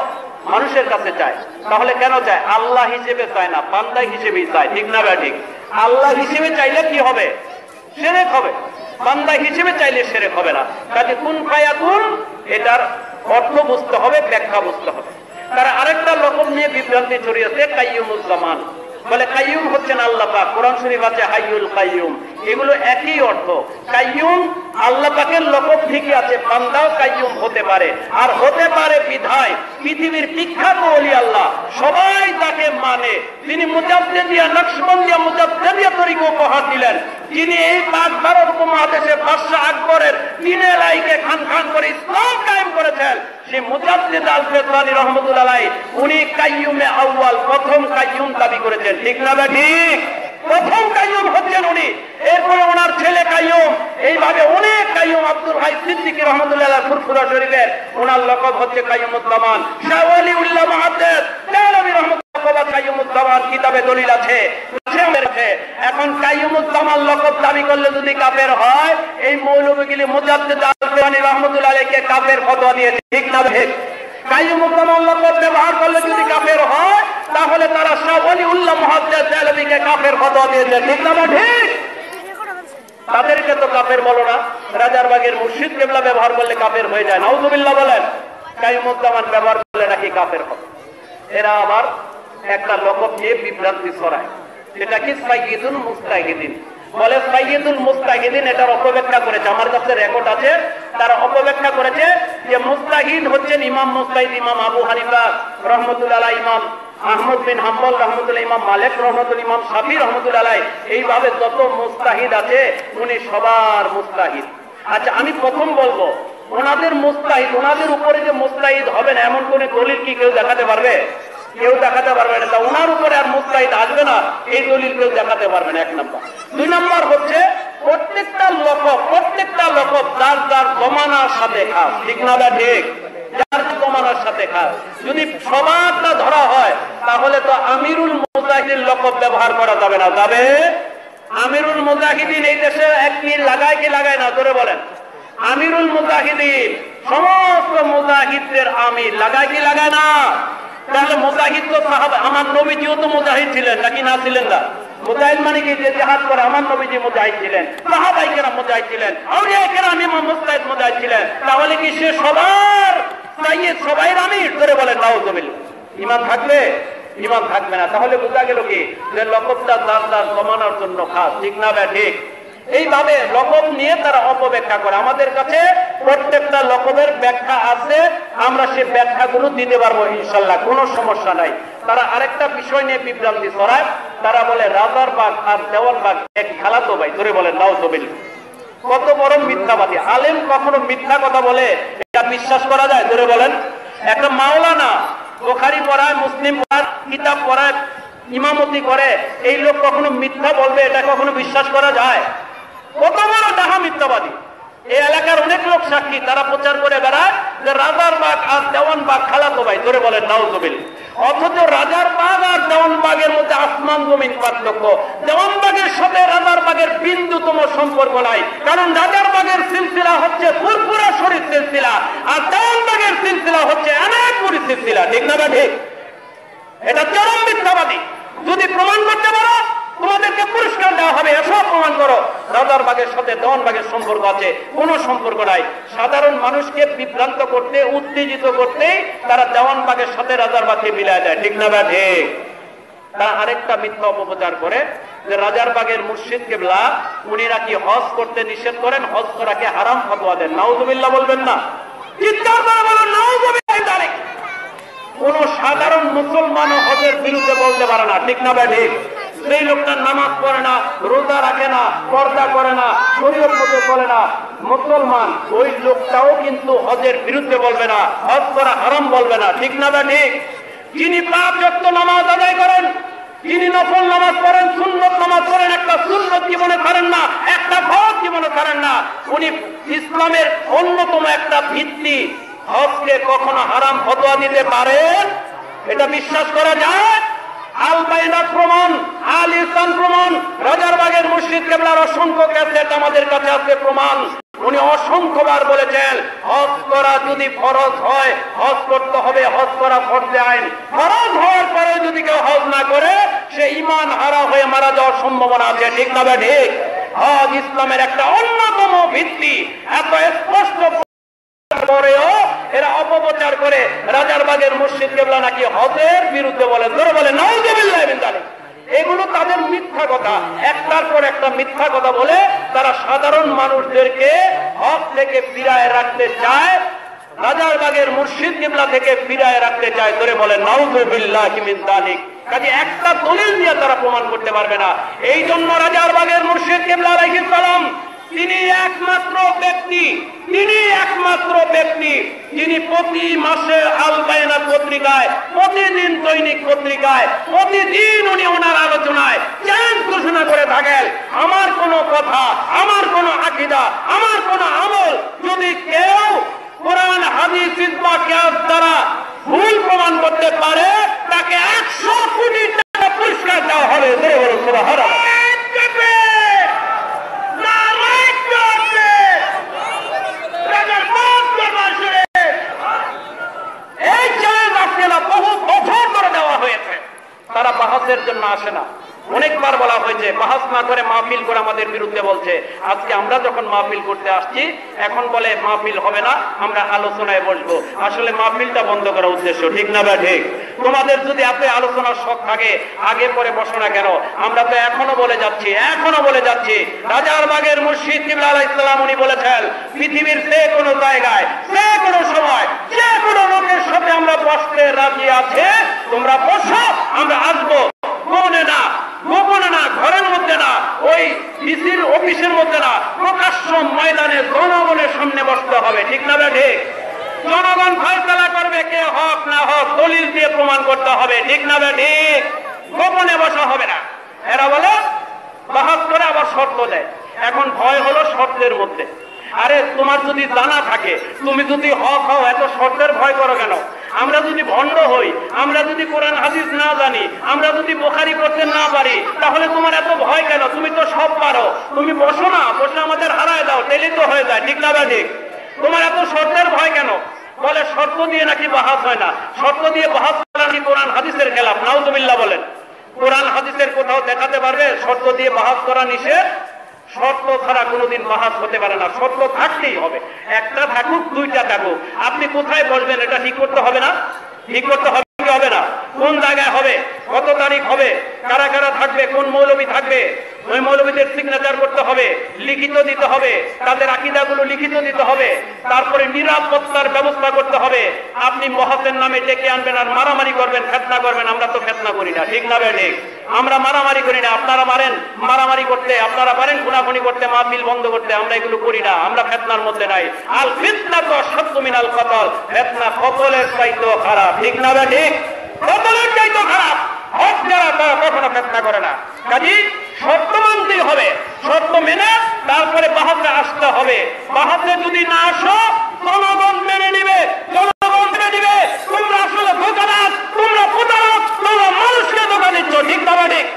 মানুষের কাছে চায়। তাহলে কেন চায়? আল্লাহ হিসেবে চায় না, বান্দা হিসেবেই চায়। ঠিক না ঠিক? আল্লাহ হিসেবে চাইলে কি হবে? শিরক হবে। বান্দা হিসেবে চাইলে শিরক হবে না। কাজে কুন ফায়াকুন এটার অর্থ বুঝতে হবে, ব্যাখ্যা বুঝতে হবে। তারা আরেকটা লকব নিয়ে বিভ্রান্তি ছড়িয়েছে, কাইয়ুমুজ জামান। বলে কাইয়ুম হচ্ছেন আল্লাহ পাক, কোরআন শরীফ আছে হাইয়ুল কাইয়ুম, এগুলো একই অর্থ। কাইয়ুম আল্লাহ পাকের লকব ঠিকই আছে, বান্দাও কাইয়ুম হতে পারে। আর হতে পারে বিধায় পৃথিবীর বিখ্যাত ওলি আল্লাহ সবাই তাকে মানে। তিনি মুজাদ্দিদিয়া নকশবন্দিয়া মুজাদ্দিদিয়া তরিকা উপহার দিলেন। যিনি এই পাক ভারত উপমহাদেশে বাদশাহ আকবরের তিন এলাকাকে খান খান করে ইসলাম কায়েম করেছেন, সেই মুজাদ্দিদ আল ফেতওয়ানি রহমাতুল্লাহ আলাইহি উনি কাইয়ুমে আউয়াল, প্রথম কাইয়ুম দাবি করেছেন। ঠিক না ঠিক? প্রথম কাইয়ুম হচ্ছেন উনি। এরপরে ওনার ছেলে কাইয়ুম, এইভাবে অনেক কাইয়ুম। আব্দুল হাই সিদ্দিকী রহমাতুল্লাহ আলাইহি ফুরফুরা শরীফের ওনার লকব হচ্ছে কাইয়ুমুজ জামান। শাহ ওয়ালিউল্লাহ মুহাদ্দিস দেওলাবী রহমাতুল্লাহ কাইয়ুমুজ জামান কিতাবে দলিল আছে। এখন কাইয়ুমুজ জামান লকব দাবি করলে যদি কাফের হয়, এই মৌলভীগুলি মুজাদ্দিদ আল ফেতওয়ানি রহমাতুল্লাহ আলাইহিকে কাফের ফতোয়া দিয়েছে। ঠিক না ঠিক? কাইয়ুমুজ জামান লকব ব্যবহার করলে যদি কাফের হয়, তাহলে তারা শাহ ওয়ালিউল্লাহ মুহাদ্দিস দেওলাবীকে কাফের ফতোয়া দিয়েছে। ঠিক না ঠিক? তাদেরকে তো কাফের বলো না। রাজারবাগের মুর্শিদ কেবলা ব্যবহার করলে কাফের হয়ে যায়, নাউযুবিল্লাহ বলেন। কাইয়ুমুজ জামান ব্যবহার করলে নাকি কাফের হবে। এরা আবার একটা লকব নিয়ে বিভ্রান্তি ছড়ায়, সেটা কি সাইয়্যিদুল মুস্তাহিদিন বলে। সাইয়্যিদুল মুস্তাহিদিন এটার অপব্যাখ্যা করেছে, আমার কাছে রেকর্ড আছে। তারা অপব্যাখ্যা করেছে যে মুস্তাহিদ হচ্ছেন ইমাম মুস্তাহিদ, ইমাম আবু হানিফা রহমাতুল্লাহ আলাইহি, ইমাম আহমদ বিন হাম্বল রহমাতুল্লাহ, ইমাম মালিক রহমাতুল্লাহ, ইমাম শাফি রহমাতুল্লাহ আলাইহি, এইভাবে যত মুস্তাহিদ আছে উনি সবার মুস্তাহিদ। আচ্ছা, আমি প্রথম বলবো ওনাদের মুস্তাহিদ, ওনাদের উপরে যে মুস্তাহিদ হবে না এমন কোন দলিল কি কেউ দেখাতে পারবে? কেউ দেখাতে পারবে না। তা ওনার উপরে আর মুস্তাহিদ আসবে না, এই দলিল কেউ দেখাতে পারবে না। এক নম্বর। দুই নম্বর হচ্ছে প্রত্যেকটা লকব যার যার জমানার সাথে খাস। ঠিক না ঠিক? যার জমানার সাথে খাস। যদি সবারটা ধরা হয় তাহলে তো আমিরুল মুজাহিদিন লকব ব্যবহার করা যাবে না। যাবে? আমিরুল মুজাহিদিন এই দেশে এক মিল লাগায় কি লাগায় না? ধরে বলেন। আমিরুল মুজাহিদিন সমস্ত মুজাহিদদের আমির, লাগায় কি লাগায় না? তাহলে মুজাহিদ তো সাহাবা, আমার নবীজিও তো মুজাহিদ ছিলেন নাকি না ছিলেন না? মুজাহিদ মানে কি? যে জিহাদ করে। আমার নবীজি মুজাহিদ ছিলেন, সাহাবায়ে কেরাম মুজাহিদ ছিলেন, আউলিয়ায়ে কেরাম ইমাম মুস্তাহিদ মুজাহিদ ছিলেন। তাহলে কি সে সবার সাইয়্যিদ, সবাই আমির? ধরে বলেন নাউযুবিল্লাহ। ঈমান থাকবে? ঈমান থাকবে না। তাহলে বোঝা গেল কি যে লকবটা তার তার জমানার জন্য খাস। ঠিক না ঠিক? এইভাবে লকব নিয়ে তারা অপব্যাখ্যা করে। আমাদের কাছে প্রত্যেকটা লকবের ব্যাখ্যা আছে, আমরা সে ব্যাখ্যাগুলো দিতে পারবো ইনশাল্লাহ, কোনো সমস্যা নাই। তারা আরেকটা বিষয় নিয়ে বিভ্রান্তি ছড়ায়। তারা বলে রাজার বাগ আর দেওয়ান বাগ এক খালাতো ভাই। ধরে বলেন নাউযুবিল্লাহ। কত বড় মিথ্যাবাদী! আলেম কখনো মিথ্যা কথা বলে এটা বিশ্বাস করা যায়? ধরে বলেন। একটা মাওলানা বুখারী পড়ায়, মুসলিম পড়ায়, কিতাব পড়ায়, ইমামতি করে, এই লোক কখনো মিথ্যা বলবে এটা কখনো বিশ্বাস করা যায়? কত বড় ডাহা মিথ্যাবাদী! এই এলাকার অনেক লোক সাক্ষী, তারা প্রচার করে বেড়ায় যে রাজার বাগ আর দেওয়ান বাগ খালাতো ভাই। ধরে বলেন নাউযুবিল্লাহ। অথচ রাজার বাগ আর দেওয়ান বাগের মধ্যে আসমান জমিন পার্থক্য। দেওয়ান বাগের সাথে রাজার বাগের বিন্দুতম সম্পর্ক নাই, কারণ রাজার বাগের সিলসিলা হচ্ছে ফুরফুরা শরীফ সিলসিলা, আর দেওয়ান বাগের সিলসিলা হচ্ছে এনায়তপুরী সিলসিলা। ঠিক না ঠিক? এটা চরম মিথ্যাবাদী। যদি প্রমাণ করতে পারো তোমাদেরকে পুরস্কার দেওয়া হবে। এসব প্রমাণ করো রাজার বাগের সাথে দেওয়ান বাগের সম্পর্ক আছে। কোনো সম্পর্ক নাই। সাধারণ মানুষকে বিভ্রান্ত করতে, উত্তেজিত করতে তারা দেওয়ান বাগের সাথে রাজার বাগকে মিলায় দেয়। ঠিক না ঠিক? তারা আরেকটা মিথ্যা অপপ্রচার করে যে রাজার বাগের মুর্শিদ কেবলা উনি নাকি হজ করতে নিষেধ করেন, হজ করাকে হারাম ফতোয়া দেন। নাউযুবিল্লাহ বলবেন না? চিৎকার করে বলুন নাউযুবিল্লাহ। কোন সাধারণ মুসলমান হজের বিরুদ্ধে বলতে পারে না। ঠিক না ঠিক? সেই লোকটা নামাজ পড়ে না, রোজা রাখে না, পর্দা করে না, শরীয়ত মতো চলে না, মুসলমান, ওই লোকটাও কিন্তু হজের বিরুদ্ধে বলবে না, হজ করা হারাম বলবে না। ঠিক না ঠিক? যিনি 5 ওয়াক্ত নামাজ আদায় করেন, যিনি নফল নামাজ পড়েন, সুন্নত নামাজ পড়েন, একটা সুন্নত জীবনে করেন না, একটা ফরজ জীবনে করেন না, উনি ইসলামের অন্যতম একটা ভিত্তি হজকে কখনো হারাম ফতোয়া দিতে পারেন? এটা বিশ্বাস করা যায়? আল বাইনাত প্রমাণ, আল ইহসান প্রমাণ, রাজারবাগের মুর্শিদ কেবলার অসংখ্য ক্যাসেট আমাদের কাছে আছে প্রমাণ। উনি অসংখ্যবার বলেছেন হজ করা যদি ফরজ হয় হজ করতে হবে, হজ করা ফরজে আইন। ফরজ হওয়ার পরে যদি কেউ হজ না করে সে ঈমান হারা হয়ে মারা যাওয়ার সম্ভাবনা আছে, ঠিক না ঠিক? হজ ইসলামের একটা অন্যতম ভিত্তি। এত স্পষ্ট পরেও এরা অপপ্রচার করে রাজারবাগের মসজিদ কেবলা নাকি হজের বিরুদ্ধে বলে, ধরে বলে নাউযুবিল্লাহি মিন যালিক। এগুলো তাদের মিথ্যা কথা, একটার পর একটা মিথ্যা কথা বলে তারা সাধারণ মানুষদেরকে হক থেকে ফিরায় রাখতে চায়, রাজারবাগের মুর্শিদ কিবলা থেকে ফিরায় রাখতে চায়, ধরে বলে নাউযুবিল্লাহি মিন যালিক। কাজে একটা দলিল দিয়ে তারা প্রমাণ করতে পারবে না। এই জন্য রাজারবাগের মুর্শিদ কিবলা আলাইহিস সালাম তিনি একমাত্র ব্যক্তি যিনি প্রতি মাসে আল বায়ানাত পত্রিকায়, প্রতিদিন দৈনিক পত্রিকায়, প্রতিদিন উনি ওনার আলোচনায় চ্যালেঞ্জ ঘোষণা করে থাকেন, আমার কোন কথা, আমার কোন আকীদা, আমার কোন আমল যদি কেউ কোরআন হাদিস ইজমা কিয়াস দ্বারা ভুল প্রমাণ করতে পারে তাকে 100 কোটি টাকা পুরস্কার দেওয়া হবে। সুবহানাল্লাহ। বহু বছর ধরে দেওয়া হয়েছে, তারা বাহাসের জন্য আসে না। অনেকবার বলা হয়েছে বাহাস না করে মাহফিল করে আমাদের বিরুদ্ধে বলছে। আজকে আমরা যখন মাহফিল করতে আসছি এখন বলে মাহফিল হবে না, আমরা আলোচনায় বসবো। আসলে মাহফিলটা বন্ধ করার উদ্দেশ্য, ঠিক না বা ঠিক? তোমাদের যদি এত আলোচনার শখ থাকে আগে পরে বসো না কেন? আমরা তো এখনো বলে যাচ্ছি রাজারবাগের মুর্শিদ কিবলা আলাইহিস সালাম উনি বলেছেন পৃথিবীর যে কোনো জায়গায়, যে কোনো সময়, যে কোনো লোকের সাথে আমরা বসতে রাজি আছে, তোমরা বসো, আমরা আসবো। গোপনে না, ঘরের মধ্যে না, ওই ডিসির অফিসের মধ্যে না, প্রকাশ্য ময়দানে জনগণের সামনে বসতে হবে, ঠিক না ঠিক? জনগণ ফয়সালা করবে কে হক না হক, দলিল দিয়ে প্রমাণ করতে হবে, ঠিক না ঠিক? গোপনে বসা হবে না। এরা বলে বাহাস করে আবার শর্ত দেয়। এখন ভয় হলো শর্তের মধ্যে। আরে তোমার যদি জানা থাকে, তুমি যদি হক হও, এত শর্তের ভয় করো কেন? আমরা যদি ভণ্ড হই, আমরা যদি কোরআন হাদিস না জানি, আমরা যদি বুখারী পড়তে না পারি, তাহলে তোমার এত ভয় কেন? তুমি তো সব পারো, তুমি বসো না, বসে আমাদের হারায় দাও, টেলি তো হয়ে যায়, ঠিক না ঠিক? তোমার এত শর্তের ভয় কেন? বলে শর্ত দিয়ে নাকি বাহাস হয় না, শর্ত দিয়ে বাহাস নাকি কোরআন হাদিসের খেলাফ। নাউযুবিল্লাহ বলেন। কোরআন হাদিসের কোথাও দেখাতে পারবে শর্ত দিয়ে বাহাস করা নিষেধ? শর্ত ছাড়া কোনোদিন বাহাস হতে পারে না, শর্ত থাকতেই হবে। একটা থাকুক, দুইটা থাকুক, আপনি কোথায় বসবেন এটা ঠিক করতে হবে না? ঠিক করতে হবে কি হবে না? কোন জায়গায় হবে, কত তারিখ হবে, কারা কারা থাকবে, কোন মৌলবী থাকবে, ওই মৌলবীদের সিগনেচার করতে হবে, লিখিত দিতে হবে, তাদের আকীদাগুলো লিখিত দিতে হবে, তারপরে নিরাপত্তার ব্যবস্থা করতে হবে। আপনি মহাসের নামে ডেকে আনবেন আর মারামারি করবেন, ফেতনা করবেন। আমরা তো ফেতনা করি না, ঠিক না ঠিক? আমরা মারামারি করি না। আপনারা পারেন মারামারি করতে, আপনারা পারেন খুনাখুনি করতে, মাহফিল বন্ধ করতে, আমরা এগুলো করি না। আমরা ফেতনার মধ্যে নাই। আল ফিতনাতু আশাদ্দু মিনাল কতল, ফেতনা কতলের চাইতেও খারাপ, ঠিক না ঠিক? কতলের চাইতেও খারাপ। হক যারা তারা কখনো ফেতনা করে না। কাজেই শর্ত মানতেই হবে, শর্ত মেনে তারপরে বাহাসে আসতে হবে। বাহাসে যদি না আসো, জনগণ মেনে নিবে, জনগণ মেনে নিবে তোমরা আসলে ধোঁকাবাজ, তোমরা প্রতারক, তোমরা মানুষকে ধোঁকা দিচ্ছ, ঠিক না ঠিক?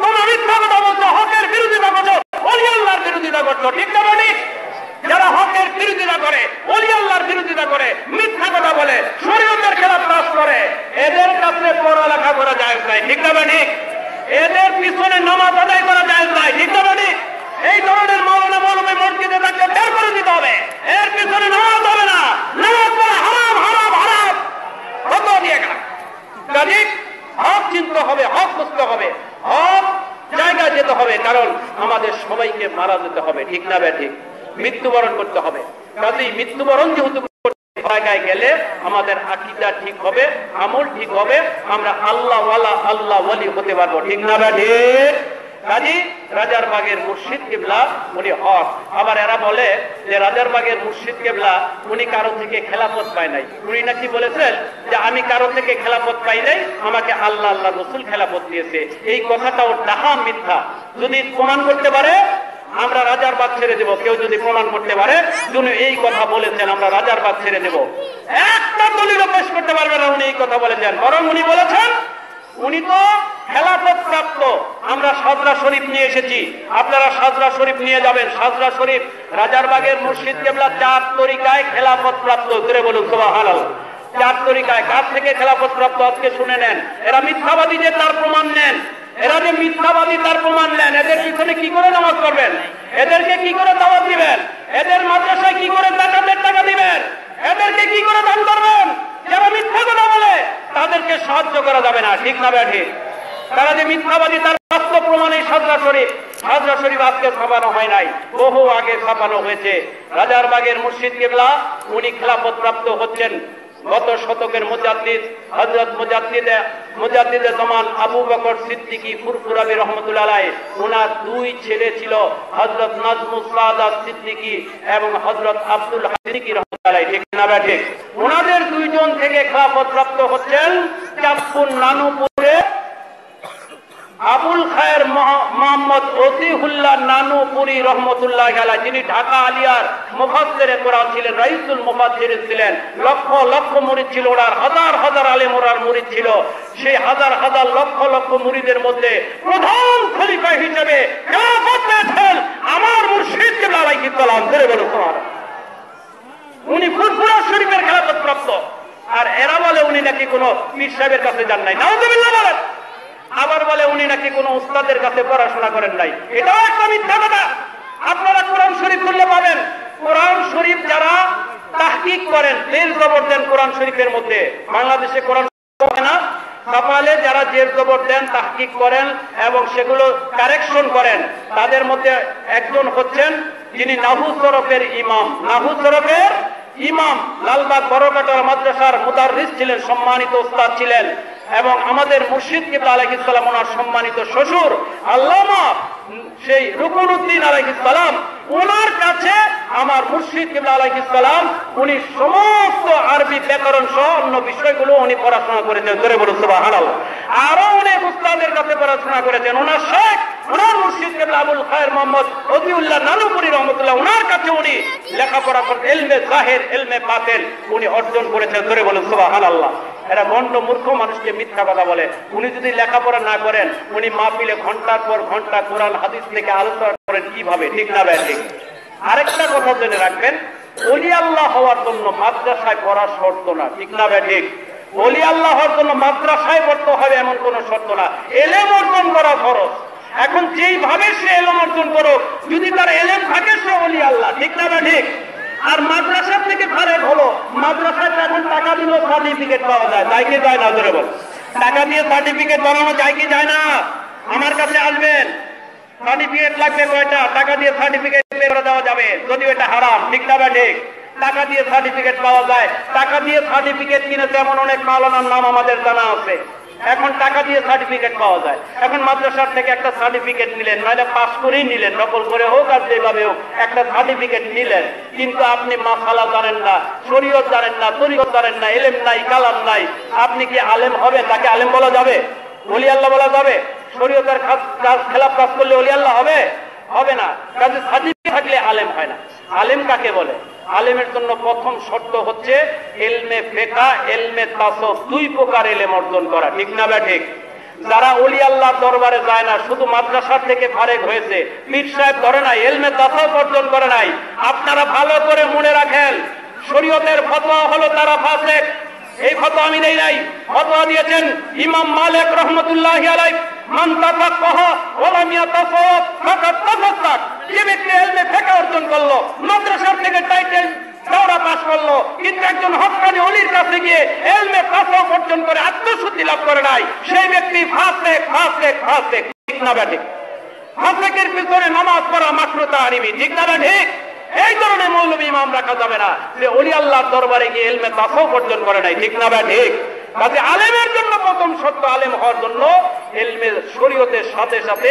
তোমরা মিথ্যা কথা বলছো, হকের বিরোধিতা করছো, ওলি আল্লাহর বিরোধিতা করছো, ঠিক না ঠিক? যারা হকের বিরোধিতা করে, ওলি আল্লাহর বিরোধিতা করে, মিথ্যা কথা বলে, শরীয়তের খেলাফ কাজ করে, এদের কাছে পড়ালেখা করা জায়েজ নাই, ঠিক না ঠিক? এদের পিছনে নামাজ আদায় করা জায়েজ নাই, ঠিক না ঠিক? এই ধরনের মাওলানা মৌলবী মসজিদে তাকে বের করে দিতে হবে। এর পিছনে নামাজ হবে না, নামাজ পড়া হারাম, হারাম, হারাম, কত দিয়ে গেল। কাজেই হক চিনতে হবে, হক বুঝতে হবে, হক জায়গায় যেতে হবে, কারণ আমাদের সবাইকে মারা যেতে হবে, ঠিক না ঠিক? মৃত্যুবরণ করতে হবে। কাজেই মৃত্যুবরণ যেহেতু জায়গায় গেলে আমাদের আকীদা ঠিক হবে, আমল ঠিক হবে, আমরা আল্লাহ ওয়ালা, আল্লাহ ওয়ালি হতে পারবো, ঠিক না ঠিক? কাজেই রাজারবাগের মুর্শিদ কিবলা উনি হক। আবার এরা বলে যে রাজারবাগের মুর্শিদ কিবলা উনি কারো থেকে খেলাফত পায় নাই। উনি নাকি বলেছেন যে আমি কারো থেকে খেলাফত পাই নাই, আমাকে আল্লাহ আল্লাহ রসুল খেলাফত দিয়েছে। এই কথাটাও ডাহা মিথ্যা। যদি প্রমাণ করতে পারে আমরা রাজারবাগ ছেড়ে দেব। কেউ যদি প্রমাণ করতে পারে যিনি এই কথা বলেছেন আমরা রাজারবাগ ছেড়ে দেব, একটা দলিল পেশ করতে পারবে না উনি এই কথা বলেছেন। বরং উনি বলেছেন উনি তো খেলাফত প্রাপ্ত। আমরা সাজরা শরীফ নিয়ে এসেছি, আপনারা সাজরা শরীফ নিয়ে যাবেন। সাজরা শরীফ রাজারবাগের মুর্শিদ কেবলা 4 তরিকায় খেলাফত প্রাপ্ত। করে বলুন সুবহানাল্লাহ। 4 তরিকায় কার থেকে খেলাফত প্রাপ্ত আজকে শুনে নেন। এরা মিথ্যাবাদী যে তার প্রমাণ নেন, এরা যে মিথ্যাবাদী তার প্রমাণ নেন। এদের পিছনে কি করে নামাজ পড়বেন, এদেরকে কি করে দাওয়াত দিবেন, এদের মাদ্রাসায় কি করে যাকাতের টাকা দিবেন, এদেরকে কি করে দান করবেন? যারা মিথ্যা কথা বলে তাদেরকে সাহায্য করা যাবে না, ঠিক না ব্যাঠি? তারা যে মিথ্যাবাদী তার বাস্তব প্রমাণ এই সাজরা শরীফ। সাজরা শরীফ আজকে ছাপানো হয় নাই, বহু আগে ছাপানো হয়েছে। রাজারবাগের মুর্শিদ কেবলা উনি খেলাফত প্রাপ্ত হচ্ছেন গত শতকের মুজাদ্দিদ হযরত মুজাদ্দিদে জামান আবু বকর সিদ্দিকী ফুরফুরাবি রহমাতুল্লাহ আলাইহি। ওনার 2 ছেলে ছিল, হযরত নাজমুস সাদাত সিদ্দিকী এবং হযরত আব্দুল সিদ্দিকী রহমাতুল্লাহ আলাইহি, ঠিক না ভাই? ঠিক। ওনাদের 2 জন থেকে খেলাফত প্রাপ্ত হচ্ছেন চাঁদপুর নানুপুরে আবুল খায়ের মোহাম্মদ ওসিহুল্লাহ নানুপুরি রহমতুল্লাহ আলাইহি, যিনি ঢাকা আলিয়ার মুফাসসিরে কোরআন ছিলেন, রাইসুল মুফাসসিরিন ছিলেন। লক্ষ লক্ষ মুরিদ ছিল ওনার, হাজার হাজার আলেম ওনার মুরিদ ছিল। সেই হাজার হাজার লক্ষ লক্ষ মুরিদের মধ্যে প্রধান খলিফা হিসেবে খেলাফত পেয়েছেন আমার মুর্শিদ কেবলা আলাইহিস সালাম। ধরে বলো সুবহানাল্লাহ। উনি ফুরফুরা শরীফের খেলাফত প্রাপ্ত। আর এরা বলে উনি নাকি কোনো পীর সাহেবের কাছে যান নাই, নাউযুবিল্লাহ বলেন। আবার বলে উনি নাকি কোনো উস্তাদের কাছে পড়াশোনা করেন নাই। এটাও একটা মিথ্যা কথা। আপনারা কোরআন শরীফ খুললে পাবেন, কোরআন শরীফ যারা তাহকিক করেন, জের জবর দেন কোরআন শরীফের মধ্যে। বাংলাদেশে কোরআন না ছাপালে যারা জের জবর দেন, তাহকিক করেন এবং সেগুলো কারেকশন করেন, তাদের মধ্যে একজন হচ্ছেন যিনি নাহু সরফের ইমাম। নাহু সরফের ইমাম লালবাগ বড়কাটা মাদ্রাসার মুদাররিস ছিলেন, সম্মানিত উস্তাদ ছিলেন। এবং আমাদের মুর্শিদ কেবলা আলাইহিস সালাম ওনার সম্মানিত শ্বশুর আল্লামা সেই রুকনুদ্দিন আলাইহিস সালাম, ওনার কাছে আমার মুর্শিদ কেবলা আলাইহিস সালাম উনি সমস্ত আরবি ব্যাকরণ সহ অন্য বিষয়গুলো উনি পড়াশোনা করেছেন। ধরে বলুন সুবহানাল্লাহ। আরো অনেক উস্তাদের কাছে পড়াশোনা করেছেন। ওনার শেখ ওনার মুর্শিদ কেবলা আবুল খায়ের মোহাম্মদ ওসিউল্লাহ নানুপুরি রহমতুল্লাহ, ওনার কাছে উনি লেখাপড়া করে ইলমে জাহির ইলমে বাতিন উনি অর্জন করেছেন। ধরে বলুন সুবহানাল্লাহ। এরা গণ্ড মূর্খ মানুষকে মিথ্যা কথা বলে। উনি যদি লেখাপড়া না করেন, উনি মাহফিলে ঘন্টার পর ঘন্টা কোরআন হাদিস থেকে আলোচনা করেন কিভাবে, ঠিক না ভাই? ঠিক। আরেকটা কথা জেনে রাখবেন, ওলি আল্লাহ হওয়ার জন্য মাদ্রাসায় পড়া শর্ত না, ঠিক না ভাই? ঠিক। ওলি আল্লাহ হওয়ার জন্য মাদ্রাসায় পড়তে হবে এমন কোন শর্ত না, এলেম অর্জন করা ফরজ। এখন যেইভাবে সে এলেম অর্জন করুক, যদি তার এলেম থাকে সে ওলি আল্লাহ, ঠিক না ভাই? ঠিক। আর মাদ্রাসা থেকে ফারেক হলো, মাদ্রাসায় এখন টাকা দিলেও সার্টিফিকেট পাওয়া যায়, যায় কি যায় না? ধরে বল, টাকা দিয়ে সার্টিফিকেট বানানো যায় কি যায় না? আমার কাছে আসবেন, সার্টিফিকেট লাগবে কয়টা? টাকা দিয়ে সার্টিফিকেট বের করে দেওয়া যাবে, যদিও এটা হারাম, ঠিক না ভাই? ঠিক। টাকা দিয়ে সার্টিফিকেট পাওয়া যায়। টাকা দিয়ে সার্টিফিকেট কিনেছে এমন অনেক মাওলানার নাম আমাদের জানা আছে। এখন টাকা দিয়ে সার্টিফিকেট পাওয়া যায়। এখন মাদ্রাসার থেকে একটা সার্টিফিকেট নিলেন, নইলে পাস করেই নিলেন, নকল করে হোক আর যেভাবে হোক একটা সার্টিফিকেট নিলেন, কিন্তু আপনি মাসালা জানেন না, শরীয়ত জানেন না, তরিকত জানেন না, ইলম নাই, কালাম নাই, আপনি কি আলেম হবে? তাকে আলেম বলা যাবে? ওলি আল্লাহ বলা যাবে? শরীয়তের খেলাফ কাজ করলে ওলি আল্লাহ হবে? হবে না। কাজে সার্টিফিকেট থাকলে আলেম হয় না। আলেম কাকে বলে? আলেমের জন্য প্রথম শর্ত হচ্ছে ইলমে ফিকহ, ইলমে তাসাউফ, 2 প্রকার ইলম অর্জন করা, ঠিক না ভাই? ঠিক। যারা ওলি আল্লাহর দরবারে যায় না, শুধু মাদ্রাসা থেকে ফারেক হয়েছে, পীর সাহেব ধরে নাই, ইলমে তাসাউফ অর্জন করে নাই, আপনারা ভালো করে মনে রাখেন, শরীয়তের ফতোয়া হলো তারা ফাসিক। এই ফতোয়া আমি দেই নাই, ফতোয়া দিয়েছেন ইমাম মালিক রাহমাতুল্লাহি আলাইহি, মান তাফাক্কাহা ওয়া লাম ইয়াতাসাওয়াব ফাকাদ তাফাক্কাক। যে ব্যক্তি ইলমে ফিকহ অর্জন করলো, মাদ্রাসা থেকে টাইটেল দাওরা পাস করলো, কিন্তু একজন হক্কানি ওলির কাছে গিয়ে ইলমে তাসাউফ অর্জন করে আত্মশুদ্ধি লাভ করে নাই, সেই ব্যক্তি ফাসিক, ফাসিক, ফাসিক, ঠিক না ঠিক? ফাসিকের পিছনে নামাজ পড়া মাকরুহ তাহরিমি, ঠিক না ঠিক? এই ধরনের মৌলবী ইমাম রাখা যাবে না যে ওলি আল্লাহর দরবারে গিয়ে ইলমে তাসাউফ অর্জন করে নাই, ঠিক না ঠিক? কাজে আলেমের জন্য প্রথম শর্ত, আলেম হওয়ার জন্য ইলমে শরীয়তের সাথে সাথে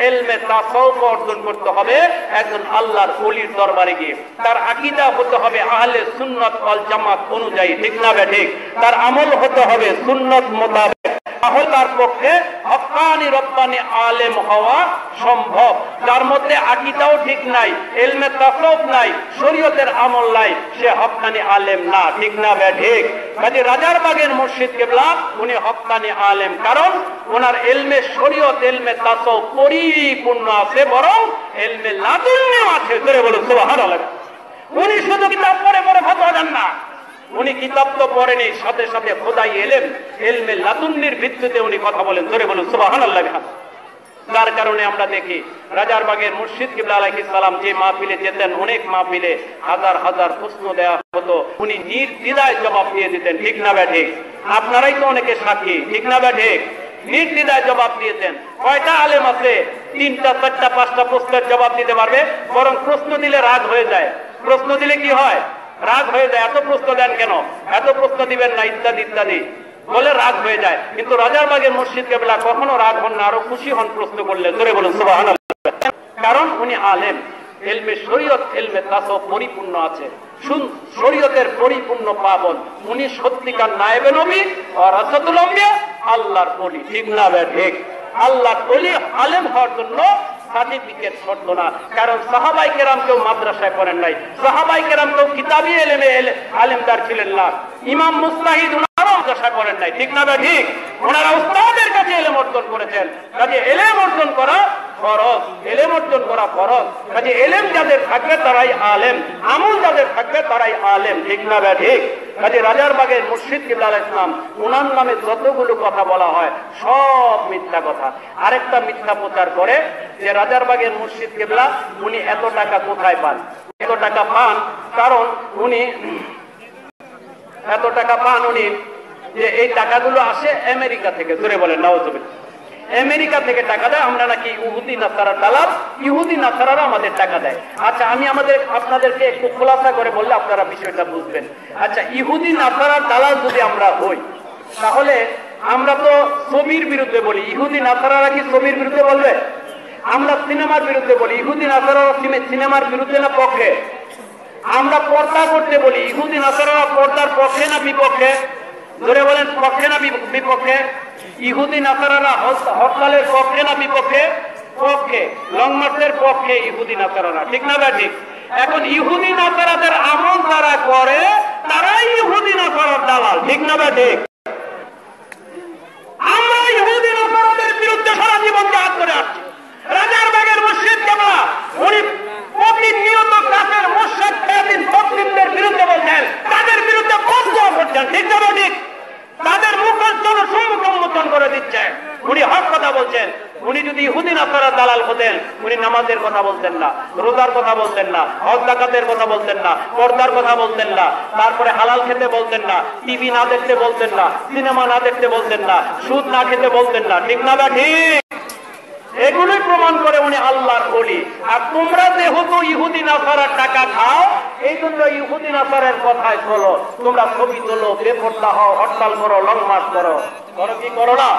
ইলমে তাসাউফ অর্জন করতে হবে একজন আল্লাহর ওলির দরবারে গিয়ে। তার আকীদা হতে হবে আহলে সুন্নাত ওয়াল জামাত অনুযায়ী, ঠিক না ঠিক? তার আমল হতে হবে সুন্নাত মোতাবেক। তাহলে তার পক্ষে হক্কানি রব্বানি আলেম হওয়া সম্ভব। যার মধ্যে আকীদাও ঠিক নাই, ইলমে তাসাউফ নাই, শরীয়তের আমল নাই, সে হক্কানি আলেম না। ঠিক না ঠিক? কাজে রাজারবাগের মুর্শিদ কিবলা উনি হক্কানি আলেম, কারণ ওনার ইলমে শরীয়ত, ইলমে তাসাউফ পরিপূর্ণ আছে, বরং ইলমে লাদুন্নিও আছে। ধরে বলুন সুবহানাল্লাহ। উনি শুধু কিতাব পড়ে পড়ে ফতোয়া দেন না, উনি কিতাব তো পড়েনি, সাথে সাথে খোদাই এলেম, ইলমে লাদুন্নির ভিত্তিতে উনি কথা বলেন। ধরে বলুন সুবহানাল্লাহ। যার কারণে আমরা দেখি রাজারবাগের মুর্শিদ কিবলা আলাইহিস সালাম যে মাহফিলে যেতেন, অনেক মাহফিলে হাজার হাজার প্রশ্ন দেওয়া হতো, উনি নির্দ্বিধায় জবাব দিয়ে দিতেন। ঠিক না ঠিক? আপনারাই তো অনেকে সাক্ষী। ঠিক না ঠিক? নির্দ্বিধায় জবাব দিয়েছেন। কয়টা আলেম আছে 3টা 4টা 5টা প্রশ্নের জবাব দিতে পারবে? বরং প্রশ্ন দিলে রাগ হয়ে যায়। প্রশ্ন দিলে কি হয়? রাগ হয়ে যায়। এত প্রশ্ন দেন কেন, এত প্রশ্ন দিবেন না, ইত্যাদি ইত্যাদি বলে রাগ হয়ে যায়। কিন্তু রাজারবাগের মুর্শিদ কিবলা কখনো রাগ হন না, আরো খুশি হন প্রশ্ন করলে। ধরে বলুন সুবহানাল্লাহ। কারণ উনি আলেম, ইলমে শরীয়ত, ইলমে তাসাউফ পরিপূর্ণ আছে, শরীয়তের পরিপূর্ণ পাবন। উনি সত্যিকার নায়েবে নবী আর রাসাতুল আম্বিয়া, আল্লাহর ওলি। ঠিক না ঠিক? আল্লাহর ওলি আলেম হওয়ার জন্য সার্টিফিকেট শর্ত না। কারণ সাহাবায়ে কেরাম কেউ মাদ্রাসায় পড়েন নাই, সাহাবায়ে কেরাম কেউ কিতাবি ইলমে আলেমদার ছিলেন না। ইমাম মুজতাহিদ মাদ্রাসায় পড়েন নাই। ঠিক না ঠিক? ওনারা উস্তাদের কাছে ইলম অর্জন করেছেন। কাজে ইলম অর্জন করা ফরজ, ইলম অর্জন করা ফরজ। কাজে ইলম যাদের থাকবে তারাই আলেম, আমল যাদের থাকবে তারাই আলেম। ঠিক না ঠিক? কাজে রাজারবাগের মুর্শিদ কিবলা আলাইহিস সালাম ওনার নামে যতগুলো কথা বলা হয় সব মিথ্যা কথা। আরেকটা মিথ্যা প্রচার করে যে রাজারবাগের মুর্শিদ কিবলা উনি এত টাকা কোথায় পান। এত টাকা পান কারণ উনি এত টাকা পান উনি যে এই টাকাগুলো আসে আমেরিকা থেকে। জোরে বলেন নাউজুবিল্লাহ। আমেরিকা থেকে টাকা দেয়, আমরা নাকি ইহুদি নাসারা দালাল, ইহুদি নাসারারা আমাদের টাকা দেয়। আচ্ছা, আমি আপনাদেরকে একটু খোলাসা করে বললে আপনারা বিষয়টা বুঝবেন। আচ্ছা, ইহুদি নাসারার দালাল যদি আমরা হই, তাহলে আমরা তো ছবির বিরুদ্ধে বলি, ইহুদি নাসারারা কি ছবির বিরুদ্ধে বলবে? আমরা সিনেমার বিরুদ্ধে বলি, ইহুদি নাসারারা সিনেমার বিরুদ্ধে না পক্ষে? আমরা পর্দা করতে বলি, ইহুদি নাসারারা পর্দার পক্ষে না বিপক্ষে? ধরে বলেন পক্ষে না বিপক্ষে? ইহুদি নাসারারা হরতালের পক্ষে না বিপক্ষে? পক্ষে। লং মার্চের পক্ষে ইহুদি নাসারারা। ঠিক না ঠিক? এখন ইহুদি নাসারাদের আমল যারা করে তারাই ইহুদি নাসারার দালাল। ঠিক না ঠিক? আমরা ইহুদি নাসারাদের বিরুদ্ধে সারা জীবন জাহাদ করে আসছি। রাজারবাগের মুর্শিদ কিবলা উনি প্রতিনিয়ত কাফের মুশরিক বেদিন মুসলিমদের বিরুদ্ধে বলছেন, তাদের বিরুদ্ধে বদদোয়া করছেন। ঠিক না ঠিক? তাদের মুখোচ্ছল সম্মুখোন্মোচন করে দিচ্ছে। উনি হক কথা বলছেন। উনি যদি ইহুদি নাসারার দালাল হতেন, উনি নামাজের কথা বলতেন না, রোজার কথা বলতেন না, হজ যাকাতের কথা বলতেন না, পর্দার কথা বলতেন না, তারপরে হালাল খেতে বলতেন না, টিভি না দেখতে বলতেন না, সিনেমা না দেখতে বলতেন না, সুদ না খেতে বলতেন না। ঠিক না ঠিক? এগুলোই প্রমাণ করে উনি আল্লাহর ওলি। আর তোমরা যেহেতু ইহুদি নাসারার টাকা খাও, এই জন্য ইহুদি নাসারের কথায় চলো। তোমরা ছবি তোলো, বেপরদা হও, হরতাল করো, লং মার্চ করো, করো কি করো না?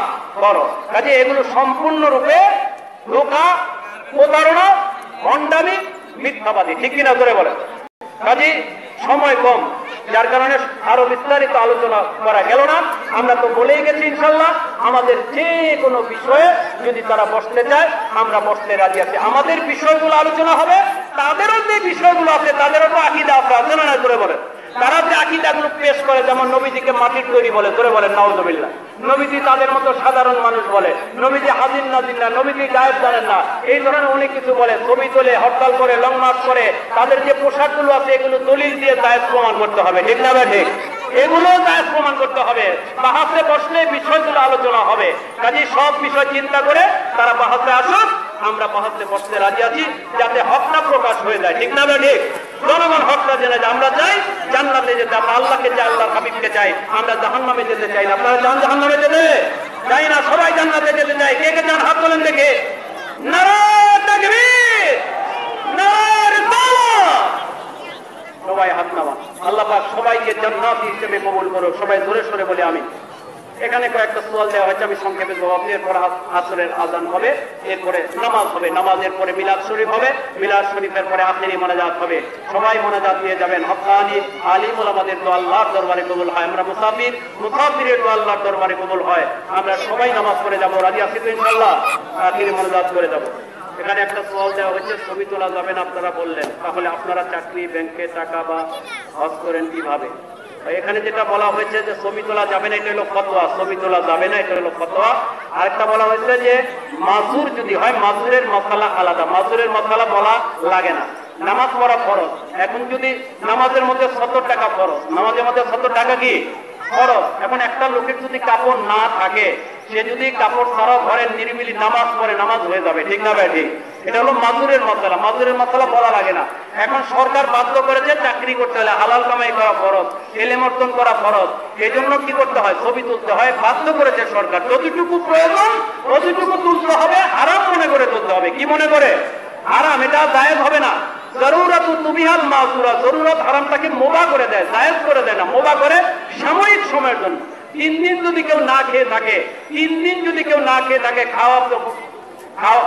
করো। কাজে এগুলো সম্পূর্ণরূপে ধোঁকা, প্রতারণা, ভণ্ডামি, মিথ্যাবাদী। ঠিক কিনা ধরে বলে? কাজে সময় কম, যার কারণে আরো বিস্তারিত আলোচনা করা গেল না। আমরা তো বলেই গেছি ইনশাল্লাহ আমাদের যে কোনো বিষয়ে যদি তারা বসতে চায় আমরা বসতে রাজি আছি। আমাদের বিষয়গুলো আলোচনা হবে, তাদেরও যে বিষয়গুলো আছে তাদেরও তো আকীদা আছে না? করে বলে তারা যে আকীদাগুলো পেশ করে, যেমন নবীজিকে মাটির তৈরি বলে, ধরে বলেন নাউজুবিল্লাহ। নবীজি তাদের মতো সাধারণ মানুষ বলে, নবীজি হাজির নাজির না, নবীজি গায়েব জানেন না, এই ধরনের অনেক কিছু বলে। ছবি তোলে, হরতাল করে, লং মার্চ করে। তাদের যে পোশাকগুলো আছে এগুলো দলিল দিয়ে জায়েজ প্রমাণ করতে হবে। ঠিক না ঠিক? এগুলো জায়েজ প্রমাণ করতে হবে। বাহাসে বসলে বিষয়গুলো আলোচনা হবে। কাজে সব বিষয় চিন্তা করে তারা বাহাসে আসুন, আমরা বাহাসে বসতে রাজি আছি, যাতে হকটা প্রকাশ হয়ে যায়। ঠিক না ঠিক? জনগণ হকটা জেনে যায়। আমরা চাই জান্নাতে যেতে, আমরা আল্লাহকে চাই, আল্লাহর হাবিবকে চাই। আমরা জাহান্নামে যেতে চাই না। আপনারা চান জাহান্নামে যেতে? চাই না। সবাই জান্নাতে যেতে চাই। কে কে চান হাত তোলেন দেখে। নারে তাকবীর, নারে রিসালাত। সবাই হাত নামান। আল্লাহ পাক সবাইকে জান্নাতি হিসেবে কবুল করুক। সবাই জোরে সরে বলে আমিন। এখানে কয়েকটা সোয়াল দেওয়া হয়েছে, আমি সংক্ষেপে জবাব দিই। এরপরে আসরের আজান হবে, এরপরে নামাজ হবে, নামাজের পরে মিলাদ শরীফ হবে, মিলাদ শরীফের পরে আখেরি মোনাজাত হবে। সবাই মোনাজাত দিয়ে যাবেন। হক্কানি আলিম ওলামাদের দোয়া আল্লাহর দরবারে কবুল হয়। আমরা মুসাফির, মুসাফিরের দোয়া আল্লাহর দরবারে কবুল হয়। আমরা সবাই নামাজ পড়ে যাবো, রাজি আছি তো ইনশাআল্লাহ? আখেরি মোনাজাত করে যাবো। এখানে একটা সোয়াল দেওয়া হচ্ছে, ছবি তোলা যাবে না আপনারা বললেন, তাহলে আপনারা চাকরি, ব্যাংকে টাকা বা হজ করেন কিভাবে? এখানে যেটা বলা হয়েছে যে ছবি তোলা যাবে না, এটা হলো ফতোয়া। ছবি তোলা যাবে না, এটা হলো ফতোয়া। আরেকটা বলা হয়েছে যে মাজুর যদি হয়, মাজুরের মশালা আলাদা, মাজুরের মশালা বলা লাগে না। নামাজ পড়া ফরজ। এখন যদি নামাজের মধ্যে 70 টাকা ফরজ, নামাজের মধ্যে 70 টাকা কি ফরজ। এখন একটা লোকের যদি কাপড় না থাকে, সে যদি কাপড় ছাড়াও ঘরে নিরিবিলি নামাজ পড়ে, নামাজ হয়ে যাবে, ঠিক না ভাই? ঠিক। এটা হলো মাজুরের মশালা, মাজুরের মশালা বলা লাগে না। এখন সরকার বাধ্য করেছে চাকরি করতে হলে হালাল কামাই করা ফরজ, এলেম অর্জন করা ফরজ। এই জন্য কি করতে হয়? ছবি তুলতে হয়, বাধ্য করেছে সরকার। যতটুকু প্রয়োজন ততটুকু তুলতে হবে, হারাম মনে করে তুলতে হবে। কি মনে করে? হারাম। এটা জায়েজ হবে না। জরুরত তুবিহাল মাসুরা, জরুরত হারামটাকে মোবা করে দেয়, জায়েজ করে দেয় না, মোবা করে সাময়িক সময়ের জন্য। 3 দিন যদি কেউ না খেয়ে থাকে, 3 দিন যদি কেউ না খেয়ে থাকে,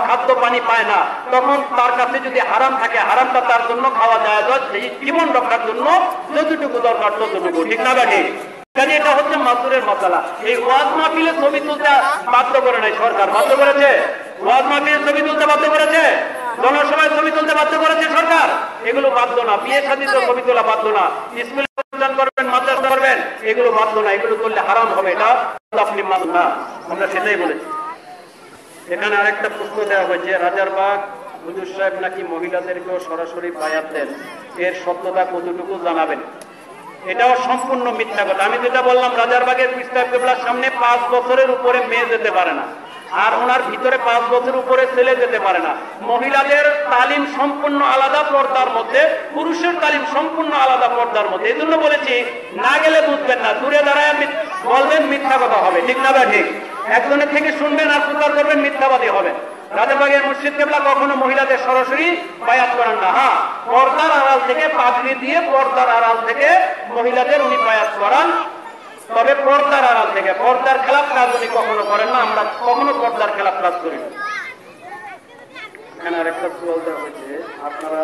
খাদ্য পানি পায় না, তখন তার কাছে যদি হারাম থাকে, হারামটা তার জন্য খাওয়া যায়, জীবন রক্ষার জন্য যতটুকু দরকার ততটুকু, ঠিক না ভাই? এটা হচ্ছে মাজুরের মশালা। এই ওয়াজ মাহফিলে ছবি তুলতে বাধ্য করে নাই সরকার, বাধ্য করেছে? ওয়াজ মাহফিলে ছবি তুলতে বাধ্য করেছে? জনসভায় ছবি তুলতে বাধ্য করেছে সরকার? এগুলো বাধ্য না। বিয়ে শাদীতে ছবি তোলা বাধ্য না। স্কুলে অনুষ্ঠান করবেন, মাদ্রাসা করবেন, এগুলো বাধ্য না। এগুলো করলে হারাম হবে, এটা আপনি মানবেন না, আমরা সেটাই বলেছি। এখানে আরেকটা প্রশ্ন দেওয়া হয়েছে, রাজারবাগ হুজুর সাহেব নাকি মহিলাদেরকেও সরাসরি বায়াত দেন, এর সত্যতা কতটুকু জানাবেন? এটাও সম্পূর্ণ মিথ্যা কথা। আমি যেটা বললাম, রাজারবাগের পীর সাহেব কেবলার সামনে 5 বছরের উপরে মেয়ে যেতে পারে না, আর ওনার ভিতরে 5 বছর উপরে ছেলে যেতে পারে না। মহিলাদের তালিম সম্পূর্ণ আলাদা পর্দার মধ্যে, পুরুষের তালিম সম্পূর্ণ আলাদা পর্দার মধ্যে। এই জন্য বলেছি, না গেলে বুঝবেন না, দূরে দাঁড়ায় বলবেন, মিথ্যা কথা হবে, ঠিক না ভাই? ঠিক। একজনের থেকে শুনবেন আর প্রচার করবেন, মিথ্যাবাদী হবেন। রাজারবাগের মুর্শিদ কেবলা কখনো মহিলাদের সরাসরি বায়াত করেন না। হ্যাঁ, পর্দার আড়াল থেকে, পাগড়ি দিয়ে পর্দার আড়াল থেকে মহিলাদের উনি বায়াত করান, তবে পর্দার আড়াল থেকে। পর্দার খেলাফ কাজ উনি কখনো করেন না, আমরা কখনো পর্দার খেলাফ কাজ করি না। এখানে আরেকটা সওয়াল দেওয়া হয়েছে, আপনারা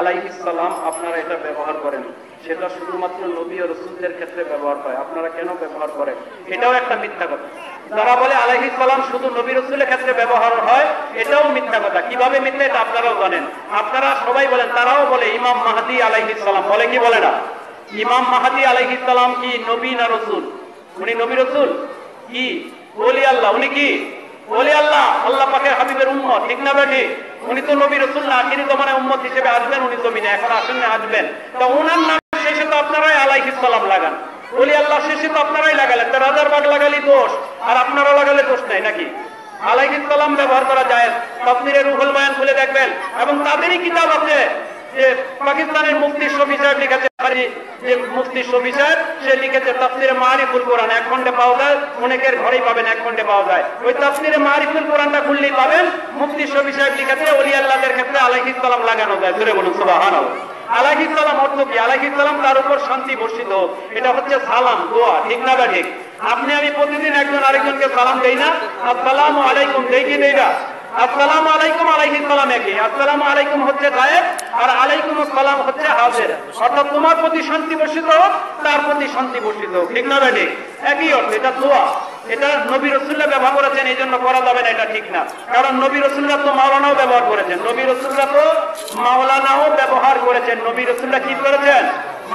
আলাইহিস সালাম আপনারা এটা ব্যবহার করেন, সেটা শুধুমাত্র নবী ও রাসূলদের ক্ষেত্রে ব্যবহার হয়, আপনারা কেন ব্যবহার করেন? এটাও একটা মিথ্যা কথা। যারা বলে আলাইহিস সালাম শুধু নবী রাসূলের ক্ষেত্রে ব্যবহার হয়, এটাও মিথ্যা কথা। কিভাবে মিথ্যা এটা আপনারাও জানেন। আপনারা সবাই বলেন, তারাও বলে ইমাম মাহদী আলাইহিস সালাম, বলে কি বলে না? ইমাম মাহদী আলাইহিস সালাম কি নবী না রাসূল? উনি নবী রাসূল কি ওলি আল্লাহ? উনি কি ওলি আল্লাহ, আল্লাহ পাকের হাবিবের উম্মত, ঠিক না বেটি? উনি তো নবী রাসূল না, আখিরি জমানায় উম্মত হিসেবে আসবেন উনি জমিনে, এখন আসেন না, আসবেন। তো ওনার নাম শেষে তো আপনারাই আলাইহিস সালাম লাগান, ওলি আল্লাহ শেষে তো আপনারাই লাগালেন। তো রাজারবাগ লাগালি দোষ, আর আপনারা লাগালে দোষ নাই নাকি? আলাইহিস সালাম ব্যবহার করা যায়। তাফসীরে রুহুল বায়ান খুলে দেখবেন, এবং তাদেরই কিতাব আছে যে পাকিস্তানের মুফতি শফি সাহেব লিখেছে, যে মুফতি শফি সাহেব সে লিখেছে তাফসীরে মারিফুল কোরআন, 1 খণ্ডে পাওয়া যায়, অনেকের ঘরেই পাবেন 1 খণ্ডে পাওয়া যায়। ওই তাফসীরে মারিফুল কোরআনটা খুললেই পাবেন, মুফতি শফি সাহেব লিখেছে ওলি আল্লাহদের ক্ষেত্রে আলাইহিস সালাম লাগানো যায়। জোরে বলুন সুবহানাল্লাহ। আলাইহিস সালাম অর্থ কি? আলাইহিস সালাম তার উপর শান্তি বর্ষিত হোক, এটা হচ্ছে সালাম, দোয়া, ঠিক না? ঠিক। আপনি আমি প্রতিদিন একজন আরেকজনকে সালাম দেই না? আসসালামু আলাইকুম দেই কি দেই না? আসসালামু আলাইকুম আলাইহিস সালাম একই। আসসালামু আলাইকুম হচ্ছে গায়েব, আর আলাইকুমুস সালাম হচ্ছে হাজির। অর্থাৎ তোমার প্রতি শান্তি বর্ষিত হোক, তার প্রতি শান্তি বর্ষিত হোক, ঠিক না ভাই? একই অর্থ। এটা দোয়া, এটা নবী রাসূলরা ব্যবহার করেছেন, এই জন্য করা যাবে না, এটা ঠিক না। কারণ নবী রাসূলরা তো মাওলানাও ব্যবহার করেছেন, নবী রাসূলরা তো মাওলানাও ব্যবহার করেছেন। নবী রাসূলরা কি করেছেন?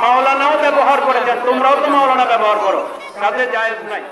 মাওলানাও ব্যবহার করেছেন। তোমরাও তো মাওলানা ব্যবহার করো, কাজে জায়েজ নাই।